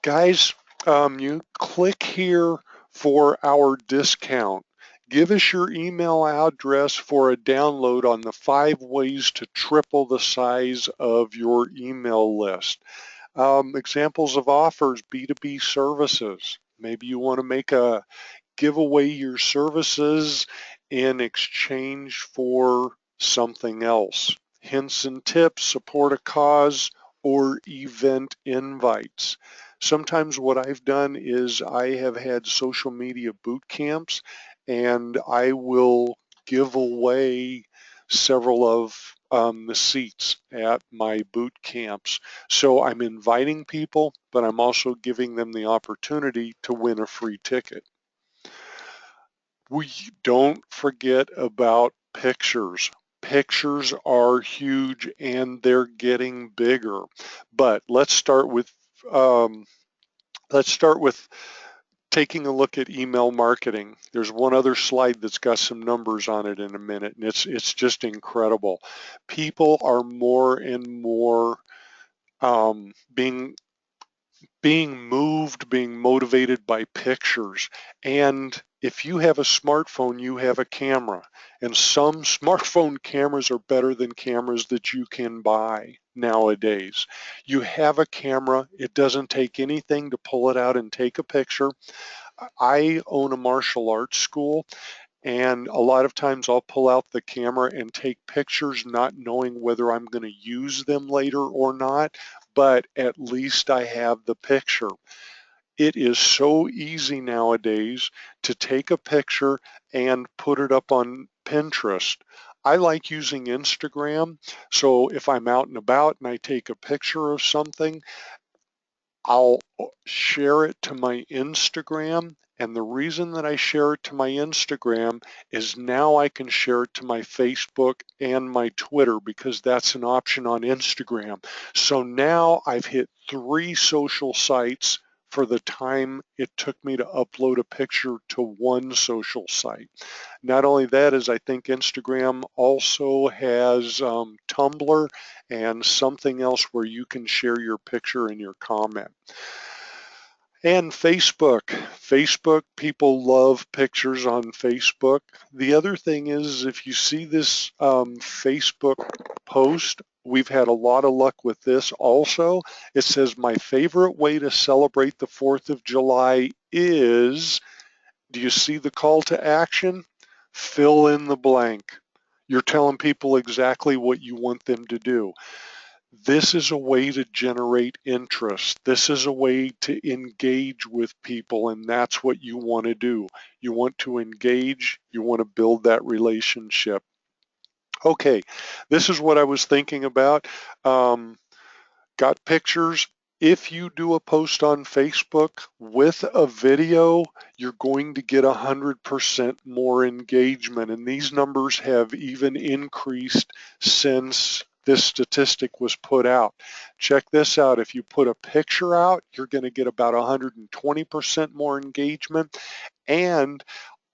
Guys, you click here for our discount. Give us your email address for a download on the 5 ways to triple the size of your email list. Examples of offers, B2B services. Maybe you want to give away your services in exchange for something else. Hints and tips, support a cause, or event invites. Sometimes what I've done is I have had social media boot camps and I will give away several of the seats at my boot camps. So I'm inviting people, but I'm also giving them the opportunity to win a free ticket. We don't forget about pictures. Pictures are huge and they're getting bigger. But um, let's start with taking a look at email marketing. There's one other slide that's got some numbers on it in a minute, and it's just incredible. People are more and more being moved, being motivated by pictures. And if you have a smartphone, you have a camera. And some smartphone cameras are better than cameras that you can buy nowadays. You have a camera, it doesn't take anything to pull it out and take a picture. I own a martial arts school, and a lot of times I'll pull out the camera and take pictures not knowing whether I'm going to use them later or not, but at least I have the picture. It is so easy nowadays to take a picture and put it up on Pinterest. I like using Instagram, so if I'm out and about and I take a picture of something, I'll share it to my Instagram. And the reason that I share it to my Instagram is now I can share it to my Facebook and my Twitter because that's an option on Instagram. So now I've hit 3 social sites for the time it took me to upload a picture to one social site. Not only that, is I think Instagram also has Tumblr and something else where you can share your picture and your comment. And Facebook. Facebook, people love pictures on Facebook. The other thing is if you see this Facebook post, we've had a lot of luck with this also. It says, my favorite way to celebrate the 4th of July is, do you see the call to action? Fill in the blank. You're telling people exactly what you want them to do. This is a way to generate interest. This is a way to engage with people, and that's what you want to do. You want to engage, you want to build that relationship. Okay, this is what I was thinking about. Got pictures. If you do a post on Facebook with a video, you're going to get 100% more engagement. And these numbers have even increased since this statistic was put out. Check this out. If you put a picture out, you're going to get about 120% more engagement. And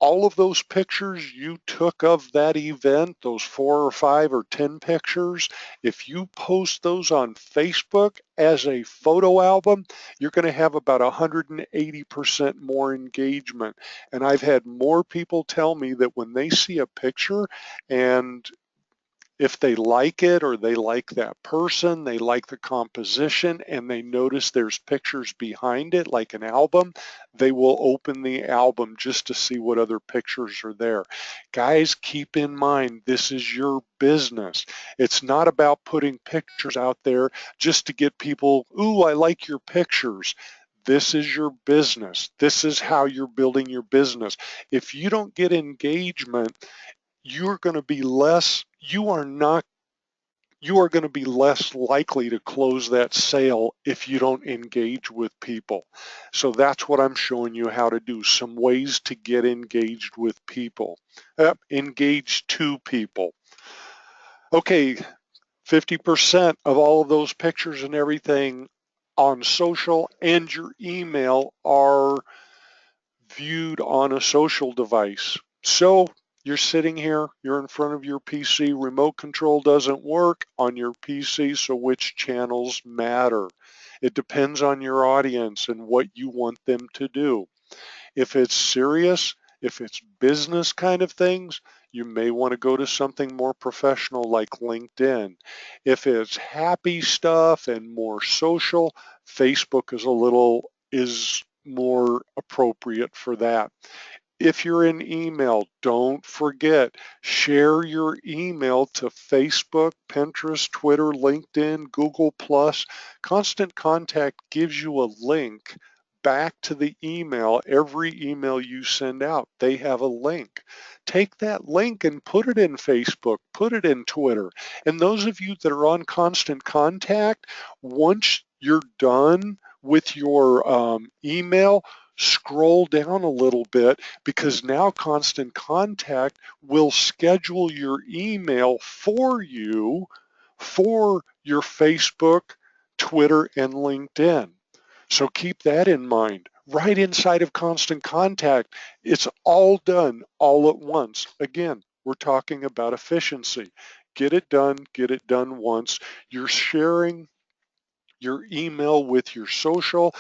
all of those pictures you took of that event, those 4 or 5 or 10 pictures, if you post those on Facebook as a photo album, you're going to have about 180% more engagement. And I've had more people tell me that when they see a picture and if they like it or they like that person, they like the composition, and they notice there's pictures behind it like an album, they will open the album just to see what other pictures are there. Guys, keep in mind, this is your business. It's not about putting pictures out there just to get people, ooh, I like your pictures. This is your business. This is how you're building your business. If you don't get engagement, you're going to be less, you are going to be less likely to close that sale if you don't engage with people. So that's what I'm showing you how to do, some ways to get engaged with people, engaged to people. Okay, 50% of all of those pictures and everything on social and your email are viewed on a social device. So you're sitting here, you're in front of your PC, remote control doesn't work on your PC, so which channels matter? It depends on your audience and what you want them to do. If it's serious, if it's business kind of things, you may want to go to something more professional like LinkedIn. If it's happy stuff and more social, Facebook is more appropriate for that. If you're in email, don't forget, share your email to Facebook, Pinterest, Twitter, LinkedIn, Google+. Constant Contact gives you a link back to the email. Every email you send out, they have a link. Take that link and put it in Facebook, put it in Twitter. And those of you that are on Constant Contact, once you're done with your email, scroll down a little bit, because now Constant Contact will schedule your email for you for your Facebook, Twitter, and LinkedIn. So keep that in mind. Right inside of Constant Contact, it's all done all at once. Again, we're talking about efficiency. Get it done once. You're sharing your email with your social,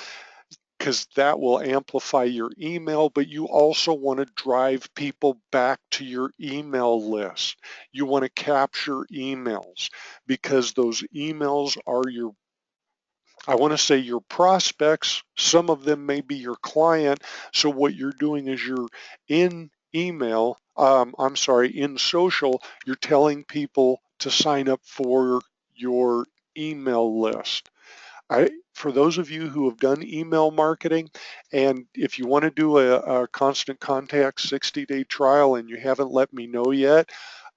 because that will amplify your email, but you also want to drive people back to your email list. You want to capture emails, because those emails are your, I want to say, your prospects. Some of them may be your client. So what you're doing is you're in email, in social, you're telling people to sign up for your email list. For those of you who have done email marketing, and if you want to do a Constant Contact 60-day trial and you haven't let me know yet,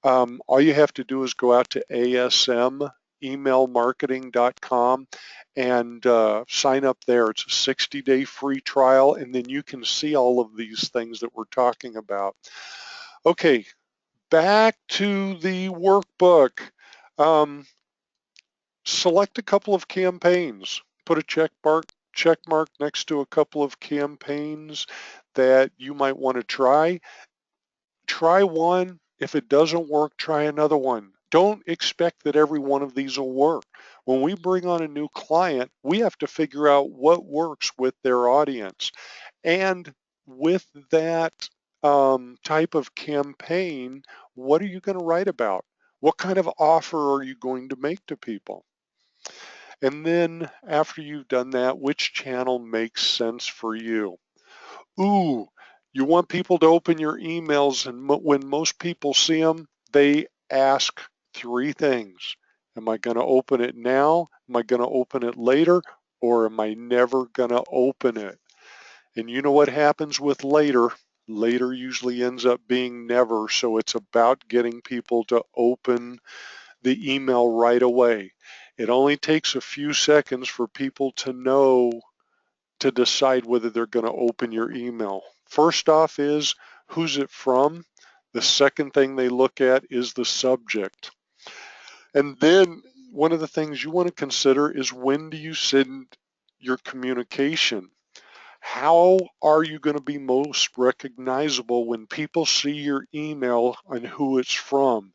all you have to do is go out to asmemailmarketing.com and sign up there. It's a 60-day free trial, and then you can see all of these things that we're talking about. Okay, back to the workbook. Select a couple of campaigns. Put a check mark next to a couple of campaigns that you might want to try. Try one. If it doesn't work, try another one. Don't expect that every one of these will work. When we bring on a new client, we have to figure out what works with their audience. And with that type of campaign, what are you going to write about? What kind of offer are you going to make to people? And then after you've done that, which channel makes sense for you? Ooh, you want people to open your emails, and when most people see them, they ask 3 things. Am I going to open it now? Am I going to open it later? Or am I never going to open it? And you know what happens with later? Later usually ends up being never. So it's about getting people to open the email right away. It only takes a few seconds for people to know, to decide whether they're going to open your email. First off is, who's it from? The second thing they look at is the subject. And then one of the things you want to consider is, when do you send your communication? How are you going to be most recognizable when people see your email and who it's from?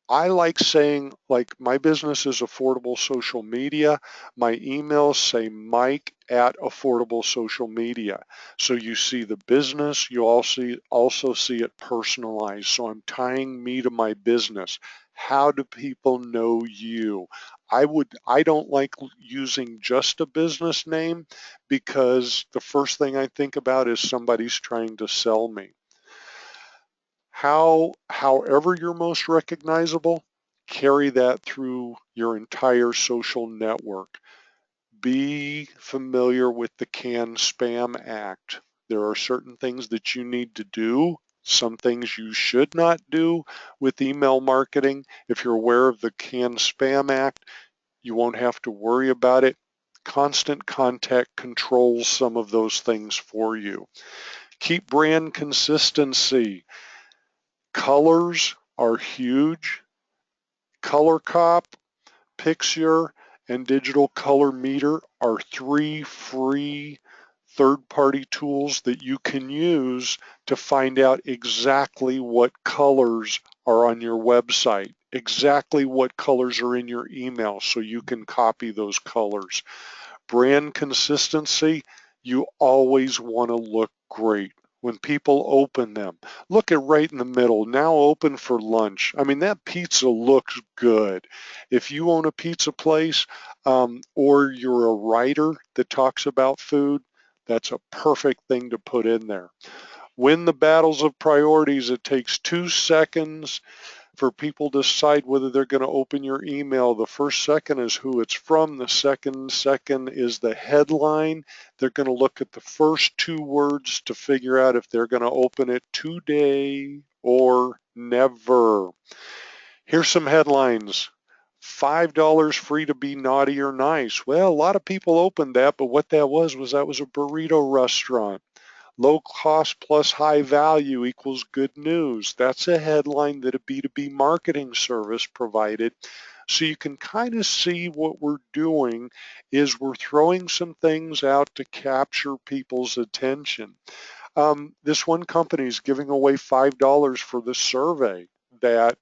I like saying, like, my business is Affordable Social Media. My emails say Mike at Affordable Social Media. So you see the business, you also see it personalized. So I'm tying me to my business. How do people know you? I don't like using just a business name because the first thing I think about is somebody's trying to sell me. However you're most recognizable, carry that through your entire social network. Be familiar with the Can-Spam Act. There are certain things that you need to do, some things you should not do with email marketing. If you're aware of the Can-Spam Act, you won't have to worry about it. Constant Contact controls some of those things for you. Keep brand consistency. Colors are huge. Color Cop, PICS, and Digital Color Meter are 3 free third-party tools that you can use to find out exactly what colors are on your website, exactly what colors are in your email so you can copy those colors. Brand consistency, you always want to look great. When people open them, look at right in the middle, now open for lunch. I mean, that pizza looks good. If you own a pizza place or you're a writer that talks about food, that's a perfect thing to put in there. Win the battles of priorities. It takes 2 seconds for people to decide whether they're going to open your email. The first second is who it's from. The second is the headline. They're going to look at the first 2 words to figure out if they're going to open it today or never. Here's some headlines. $5 free to be naughty or nice. Well, a lot of people opened that, but what that was a burrito restaurant. Low cost plus high value equals good news. That's a headline that a B2B marketing service provided. So you can kind of see what we're doing is we're throwing some things out to capture people's attention. This one company is giving away $5 for the survey that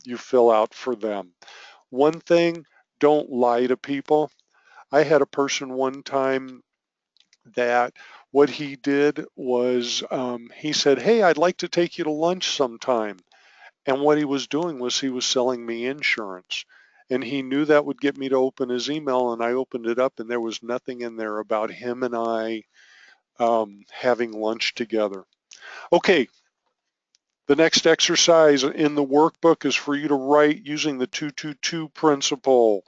you fill out for them. One thing, don't lie to people. I had a person one time that what he did was he said, hey, I'd like to take you to lunch sometime. And what he was doing was he was selling me insurance. And he knew that would get me to open his email, and I opened it up, and there was nothing in there about him and I having lunch together. Okay, the next exercise in the workbook is for you to write using the 222 principle.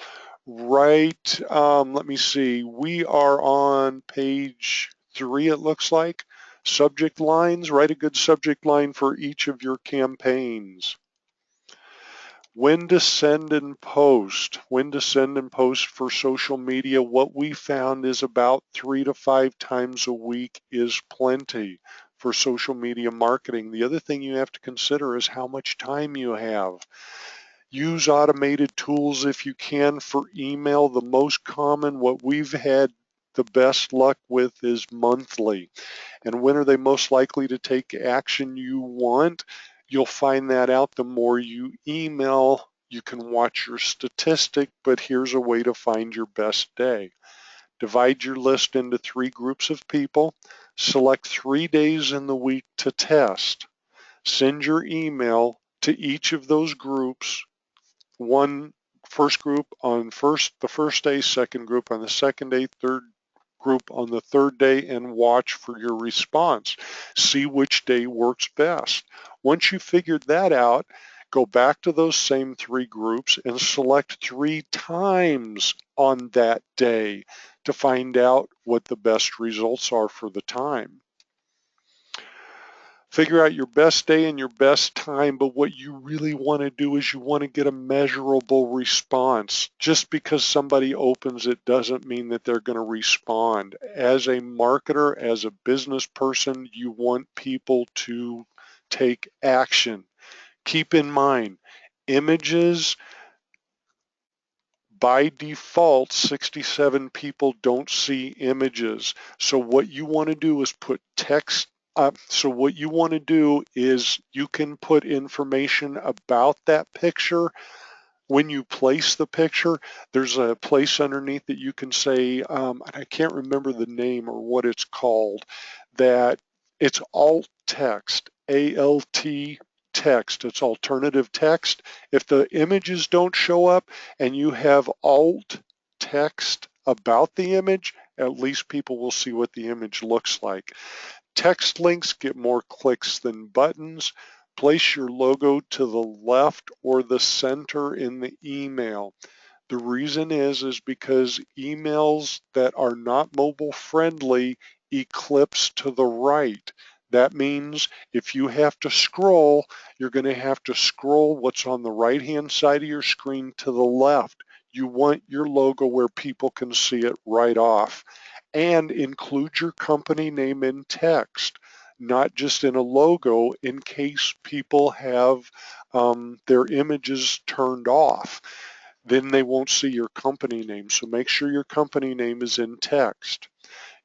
Write, let me see, we are on page 3, it looks like. Subject lines, write a good subject line for each of your campaigns. When to send and post. When to send and post for social media. What we found is about 3 to 5 times a week is plenty for social media marketing. The other thing you have to consider is how much time you have. Use automated tools if you can for email. The most common, what we've had the best luck with, is monthly. And when are they most likely to take action you want? You'll find that out the more you email. You can watch your statistic, but here's a way to find your best day. Divide your list into 3 groups of people. Select 3 days in the week to test. Send your email to each of those groups. One first group on the first day, second group on the second day, third group on the third day, and watch for your response. See which day works best. Once you figured that out, go back to those same 3 groups and select 3 times on that day to find out what the best results are for the time. Figure out your best day and your best time, but what you really want to do is you want to get a measurable response. Just because somebody opens it doesn't mean that they're going to respond. As a marketer, as a business person, you want people to take action. Keep in mind, images, By default, 67 people don't see images. So what you want to do is put text up. So what you want to do is you can put information about that picture. When you place the picture, there's a place underneath that you can say, I can't remember the name or what it's called, that it's alt text, ALT text, it's alternative text. If the images don't show up and you have alt text about the image, at least people will see what the image looks like. Text links get more clicks than buttons. Place your logo to the left or the center in the email. The reason is because emails that are not mobile friendly eclipse to the right. That means if you have to scroll, you're going to have to scroll what's on the right hand side of your screen to the left. You want your logo where people can see it right off. And include your company name in text, not just in a logo, in case people have their images turned off. Then they won't see your company name. So make sure your company name is in text.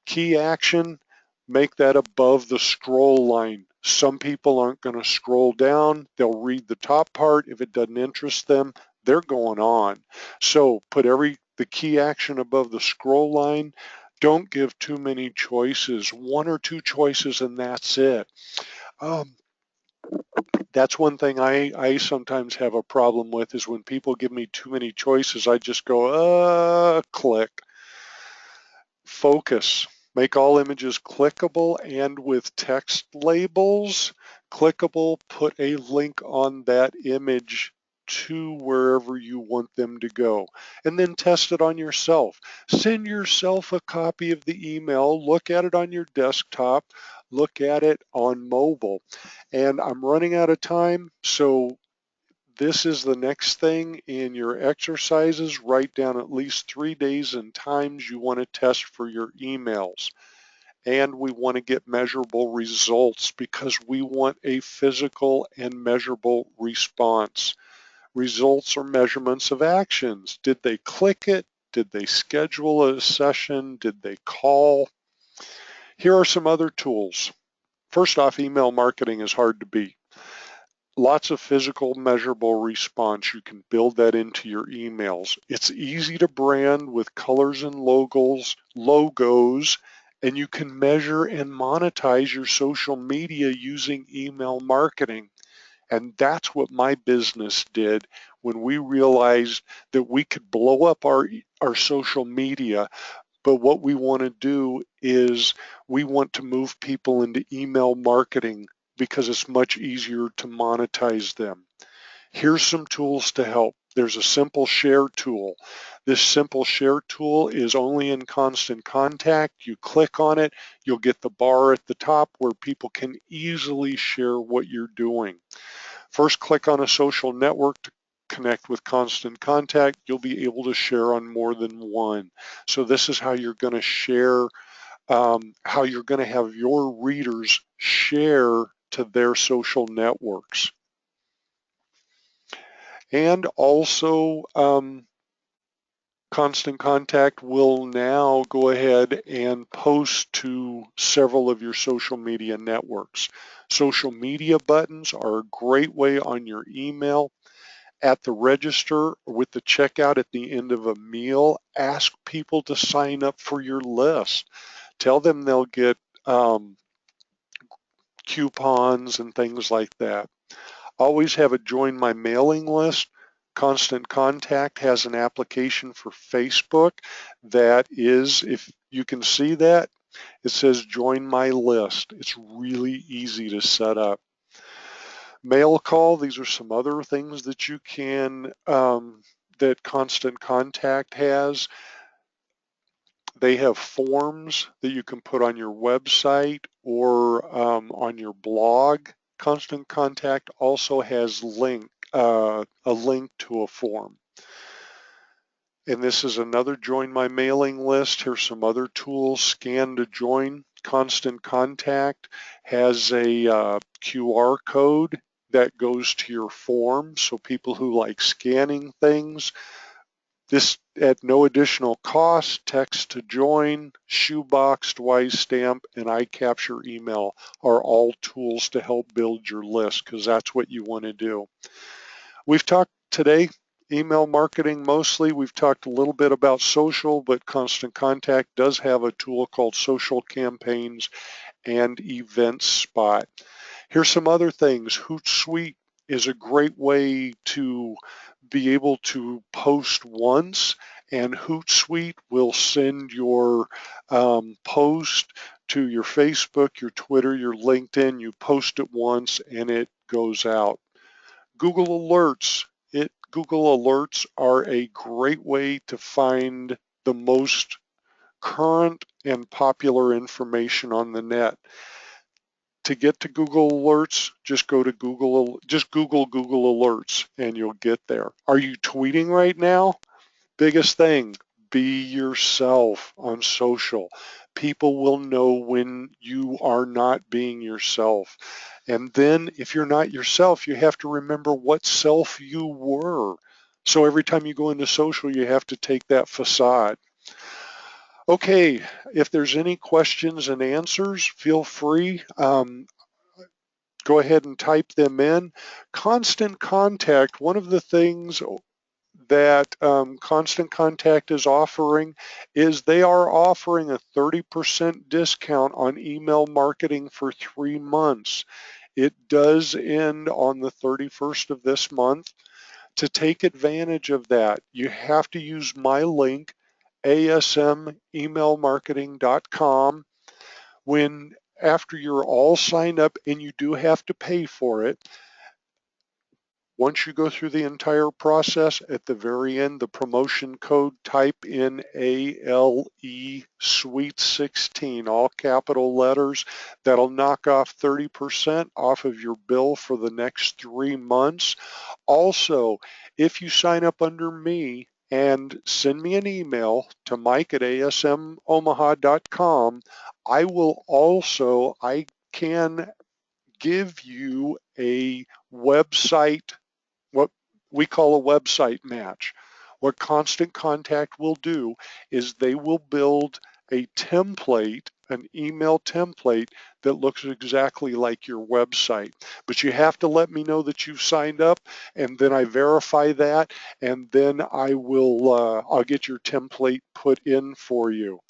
Key action, make that above the scroll line. Some people aren't going to scroll down. They'll read the top part. If it doesn't interest them, they're going on. So put the key action above the scroll line. Don't give too many choices, one or two choices, and that's it. That's one thing I sometimes have a problem with, is when people give me too many choices, I just go, click. Focus. Make all images clickable and with text labels. Clickable, put a link on that image to wherever you want them to go. And then test it on yourself. Send yourself a copy of the email. Look at it on your desktop. Look at it on mobile. And I'm running out of time, so this is the next thing in your exercises. Write down at least 3 days and times you want to test for your emails. And we want to get measurable results because we want a physical and measurable response. Results are measurements of actions. Did they click it? Did they schedule a session? Did they call? Here are some other tools. First off, email marketing is hard to beat. Lots of physical measurable response. You can build that into your emails. It's easy to brand with colors and logos, and you can measure and monetize your social media using email marketing. And that's what my business did when we realized that we could blow up our social media. But what we want to do is we want to move people into email marketing because it's much easier to monetize them. Here's some tools to help. There's a simple share tool. This simple share tool is only in Constant Contact. You click on it, you'll get the bar at the top where people can easily share what you're doing. First, click on a social network to connect with Constant Contact. You'll be able to share on more than one. So this is how you're going to share, how you're going to have your readers share to their social networks. And also, Constant Contact will now go ahead and post to several of your social media networks. Social media buttons are a great way on your email. At the register, with the checkout at the end of a meal, ask people to sign up for your list. Tell them they'll get coupons and things like that. Always have a join my mailing list. Constant Contact has an application for Facebook that is, if you can see that, it says join my list. It's really easy to set up. Mail call, these are some other things that you can, that Constant Contact has. They have forms that you can put on your website or on your blog. Constant Contact also has a link to a form. And this is another join my mailing list. Here's some other tools. Scan to join. Constant Contact has a QR code that goes to your form. So people who like scanning things, This at no additional cost. Text to join, shoeboxed, wise stamp, and iCapture email are all tools to help build your list, because that's what you want to do. We've talked today email marketing mostly. We've talked a little bit about social, but Constant Contact does have a tool called Social Campaigns and Event Spot. Here's some other things. Hootsuite is a great way to be able to post once, and Hootsuite will send your post to your Facebook, your Twitter, your LinkedIn. You post it once and it goes out. Google Alerts. Google Alerts are a great way to find the most current and popular information on the net. To get to Google Alerts, just go to Google Alerts and you'll get there. Are you tweeting right now? Biggest thing, be yourself on social. People will know when you are not being yourself. And then if you're not yourself, you have to remember what self you were. So every time you go into social, you have to take that facade. Okay, if there's any questions and answers, feel free. Go ahead and type them in. Constant Contact, one of the things that Constant Contact is offering is they are offering a 30% discount on email marketing for 3 months. It does end on the 31st of this month. To take advantage of that, you have to use my link, asmemailmarketing.com. When after you're all signed up, and you do have to pay for it, once you go through the entire process, at the very end, the promotion code, type in ALE Suite 16, all capital letters. That'll knock off 30% off of your bill for the next 3 months. Also, if you sign up under me and send me an email to mike@asmomaha.com, I can give you a website, what we call a website match. What Constant Contact will do is they will build a template, an email template that looks exactly like your website. But you have to let me know that you've signed up, and then I verify that, and then I'll get your template put in for you.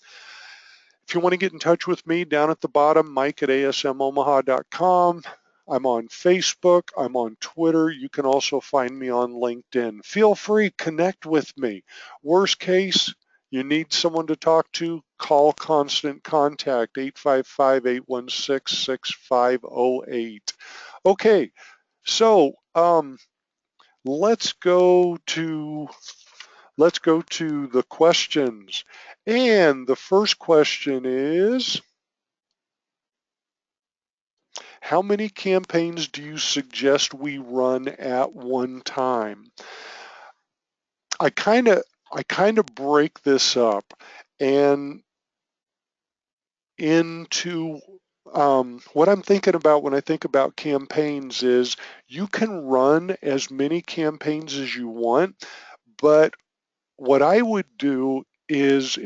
If you want to get in touch with me, down at the bottom, mike@asmomaha.com. I'm on Facebook. I'm on Twitter. You can also find me on LinkedIn. Feel free, connect with me. Worst case, you need someone to talk to, call Constant Contact, 855-816-6508. Okay, so let's go to the questions. And the first question is, how many campaigns do you suggest we run at one time? I kind of break this up and into what I'm thinking about when I think about campaigns is you can run as many campaigns as you want, but what I would do is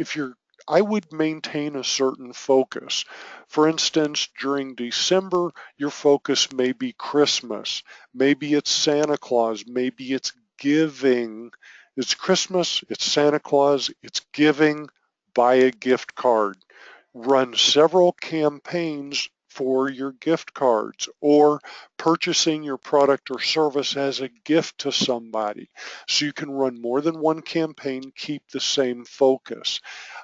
I would maintain a certain focus. For instance, during December, your focus may be Christmas. Maybe it's Santa Claus. Maybe it's giving. It's Christmas, it's Santa Claus, it's giving, buy a gift card. Run several campaigns for your gift cards, or purchasing your product or service as a gift to somebody. So you can run more than one campaign, keep the same focus.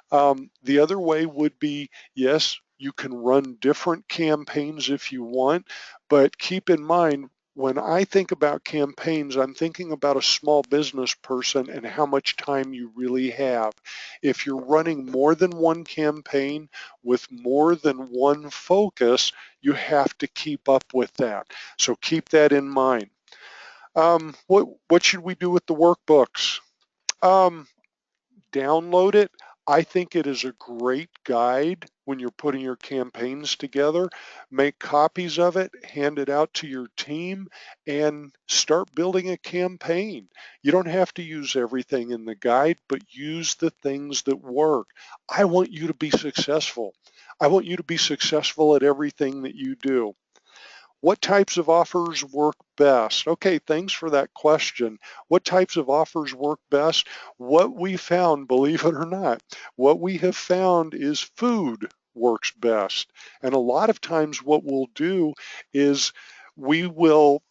The other way would be, yes, you can run different campaigns if you want, but keep in mind, when I think about campaigns, I'm thinking about a small business person and how much time you really have. If you're running more than one campaign with more than one focus, you have to keep up with that. So keep that in mind. What should we do with the workbooks? Um, Download it. I think it is a great guide when you're putting your campaigns together. Make copies of it, hand it out to your team, and start building a campaign. You don't have to use everything in the guide, but use the things that work. I want you to be successful. I want you to be successful at everything that you do. What types of offers work best? Okay, thanks for that question. What types of offers work best? What we found, believe it or not, what we have found is food works best. And a lot of times what we'll do is we will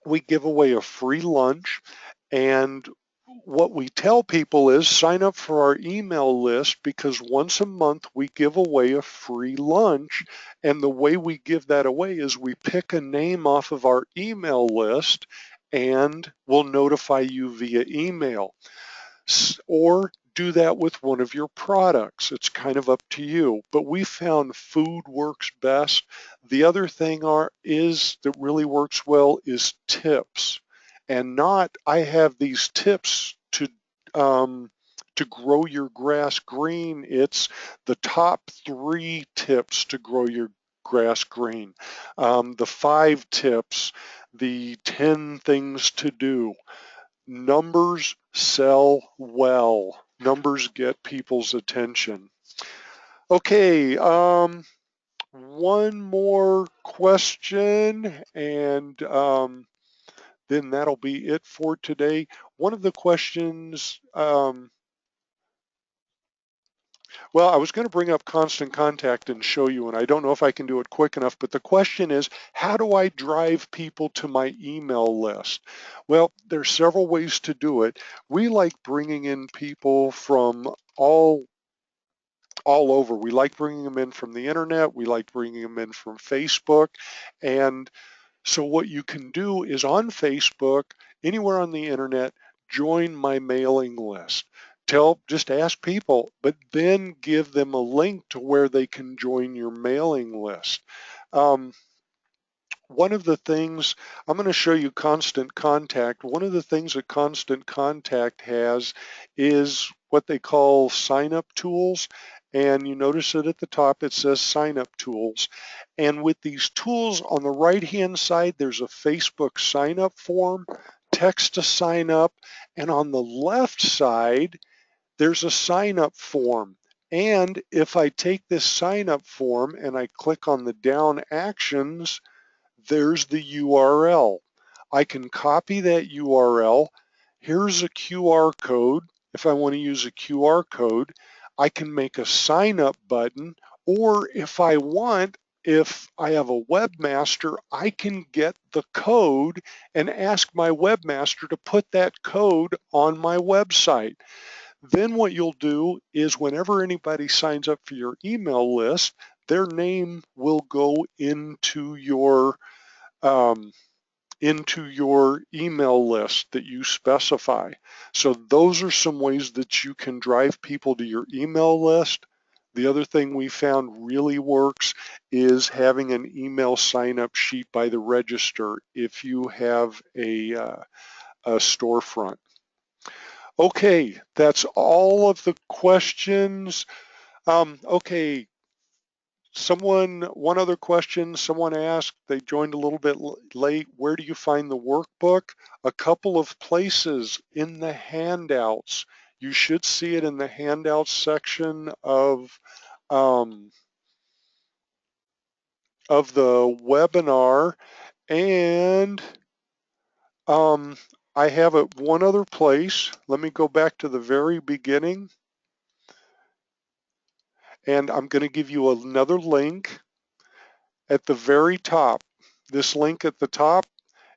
we give away a free lunch, and what we tell people is sign up for our email list, because once a month we give away a free lunch. And the way we give that away is we pick a name off of our email list and we'll notify you via email. Or do that with one of your products. It's kind of up to you, but we found food works best. The other thing is that really works well is tips, and not I have these tips to grow your grass green. It's the top 3 tips to grow your grass green, the 5 tips, the 10 things to do. Numbers sell well. Numbers get people's attention. Okay, one more question, and then that'll be it for today. One of the questions, well, I was going to bring up constant contact and show you, and I don't know if I can do it quick enough, but the question is, how do I drive people to my email list? Well, there's several ways to do it. We like bringing in people from all over. We like bringing them in from the internet. We like bringing them in from Facebook. And so what you can do is on Facebook, anywhere on the internet, join my mailing list. Just ask people, but then give them a link to where they can join your mailing list. Um, One of the things, I'm going to show you Constant Contact. One of the things that Constant Contact has is what they call sign-up tools. And you notice that at the top it says sign-up tools. And with these tools on the right-hand side, there's a Facebook sign-up form, text to sign up, and on the left side, there's a sign-up form. And if I take this sign-up form and I click on the down actions, there's the URL. I can copy that URL. Here's a QR code. If I want to use a QR code, I can make a sign up button, or if I want, if I have a webmaster, I can get the code and ask my webmaster to put that code on my website. Then what you'll do is whenever anybody signs up for your email list, their name will go um, into your email list that you specify. So those are some ways that you can drive people to your email list. The other thing we found really works is having an email sign-up sheet by the register if you have a storefront. Okay, that's all of the questions. Okay, one other question, someone asked, they joined a little bit late, where do you find the workbook? A couple of places in the handouts. You should see it in the handouts section of the webinar. And I have it one other place. Let me go back to the very beginning. And I'm going to give you another link at the very top. This link at the top,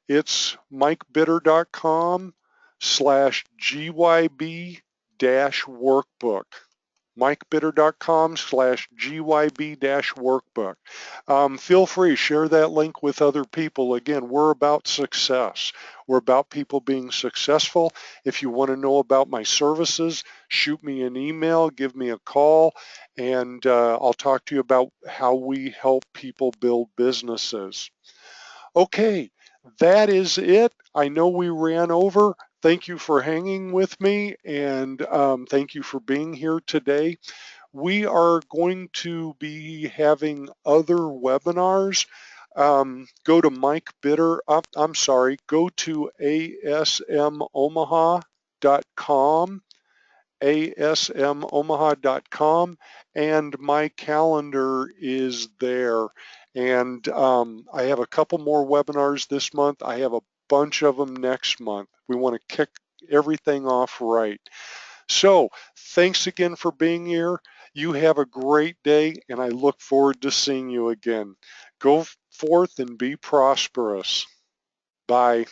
it's mikebitter.com/GYB-workbook. mikebitter.com/GYB-workbook. Feel free, share that link with other people. Again, we're about success. We're about people being successful. If you want to know about my services, shoot me an email, give me a call, and I'll talk to you about how we help people build businesses. Okay, that is it. I know we ran over. Thank you for hanging with me, and thank you for being here today. We are going to be having other webinars. Go to Mike Bitter, I'm sorry, go to asmomaha.com, asmomaha.com, and my calendar is there. And I have a couple more webinars this month. I have a bunch of them next month. We want to kick everything off right. So thanks again for being here. You have a great day, and I look forward to seeing you again. Go forth and be prosperous. Bye.